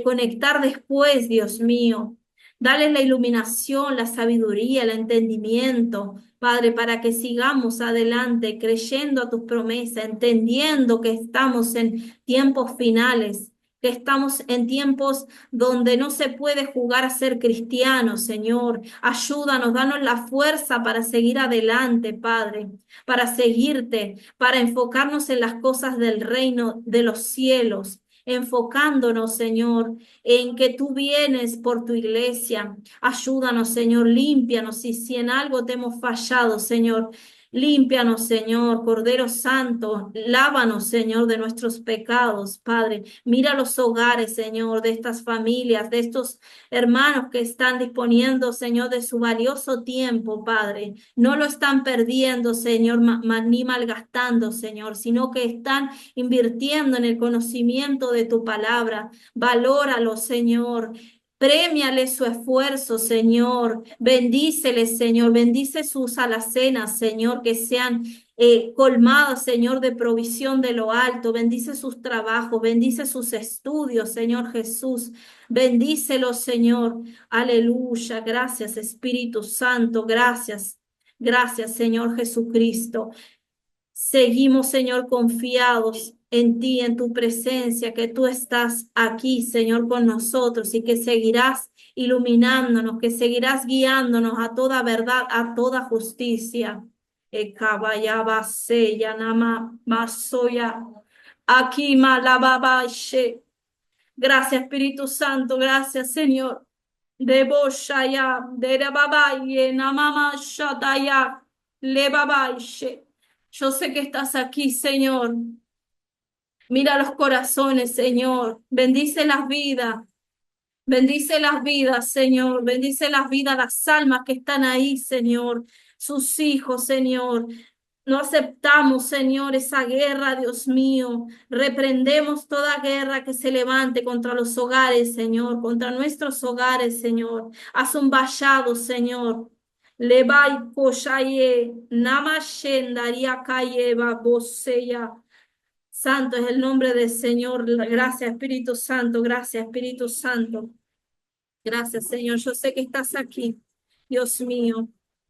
conectar después, Dios mío. Dales la iluminación, la sabiduría, el entendimiento, Padre, para que sigamos adelante creyendo a tus promesas, entendiendo que estamos en tiempos finales, que estamos en tiempos donde no se puede jugar a ser cristiano, Señor. Ayúdanos, danos la fuerza para seguir adelante, Padre, para seguirte, para enfocarnos en las cosas del reino de los cielos. Enfocándonos, Señor, en que tú vienes por tu iglesia. Ayúdanos, Señor, límpianos. Y si en algo te hemos fallado, Señor, límpianos, Señor, Cordero Santo. Lávanos, Señor, de nuestros pecados, Padre. Mira los hogares, Señor, de estas familias, de estos hermanos que están disponiendo, Señor, de su valioso tiempo, Padre. No lo están perdiendo, Señor, ni malgastando, Señor, sino que están invirtiendo en el conocimiento de tu palabra. Valóralo, Señor. Premiale su esfuerzo, Señor. Bendícele, Señor. Bendice sus alacenas, Señor, que sean colmadas, Señor, de provisión de lo alto. Bendice sus trabajos, bendice sus estudios, Señor Jesús. Bendícelos, Señor. Aleluya. Gracias, Espíritu Santo. Gracias. Gracias, Señor Jesucristo. Seguimos, Señor, confiados en ti, en tu presencia, que tú estás aquí, Señor, con nosotros y que seguirás iluminándonos, que seguirás guiándonos a toda verdad, a toda justicia. Ekabayabase, yanama, masoya, aquí malababashe. Gracias, Espíritu Santo, gracias, Señor. Deboshaya, derababaye, namama shataya, lebabaishe. Yo sé que estás aquí, Señor. Mira los corazones, Señor. Bendice las vidas, Señor. Bendice las vidas, las almas que están ahí, Señor. Sus hijos, Señor. No aceptamos, Señor, esa guerra, Dios mío. Reprendemos toda guerra que se levante contra los hogares, Señor, contra nuestros hogares, Señor. Haz un vallado, Señor. Lebai koshaye, namashendaria kaye baboseya. Santo es el nombre del Señor. Gracias, Espíritu Santo. Gracias, Espíritu Santo. Gracias, Señor. Yo sé que estás aquí, Dios mío.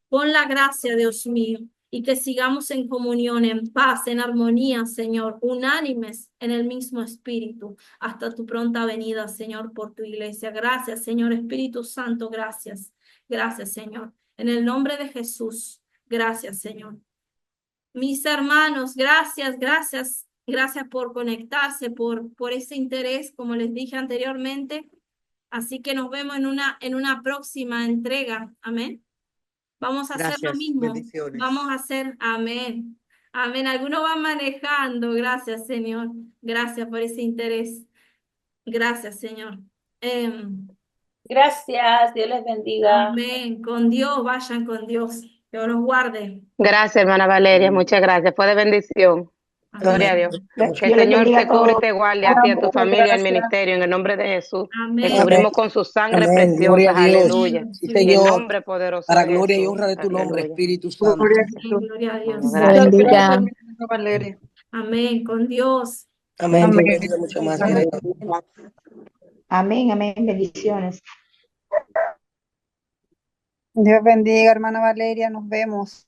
Pon la gracia, Dios mío, y que sigamos en comunión, en paz, en armonía, Señor, unánimes en el mismo espíritu, hasta tu pronta venida, Señor, por tu iglesia. Gracias, Señor, Espíritu Santo, gracias. Gracias, Señor. En el nombre de Jesús, gracias, Señor. Mis hermanos, gracias por conectarse, por ese interés, como les dije anteriormente. Así que nos vemos en una próxima entrega. Amén. Vamos a hacer lo Gracias. mismo. Bendiciones. Vamos a hacer, amén. Amén. Algunos van manejando. Gracias, Señor. Gracias por ese interés. Gracias, Señor. Gracias, Dios les bendiga. Amén. Con Dios, vayan con Dios. Dios los guarde. Gracias, hermana Valeria, muchas gracias. Fue de bendición. Gloria a Amén. Dios. Mucho. Que el Dios les Señor bendiga te a cubre y todos. te guarde a ti, a tu familia, al Gracias. ministerio, en el nombre de Jesús. Te Amén. cubrimos con su sangre Amén. Gloria preciosa, a Dios. aleluya. Amén. Sí, Sí, En el Señor. nombre poderoso Para de gloria y Jesús, honra de tu nombre, aleluya. Espíritu Santo. Gloria a Amén. Jesús. Gloria a Bueno, Dios. gracias. Dios bendiga. Gracias, Valeria. Amén. Con Dios. Amén. Dios Amén. bendiga mucho más. Amén. Amén, amén. Bendiciones. Dios bendiga, hermana Valeria. Nos vemos.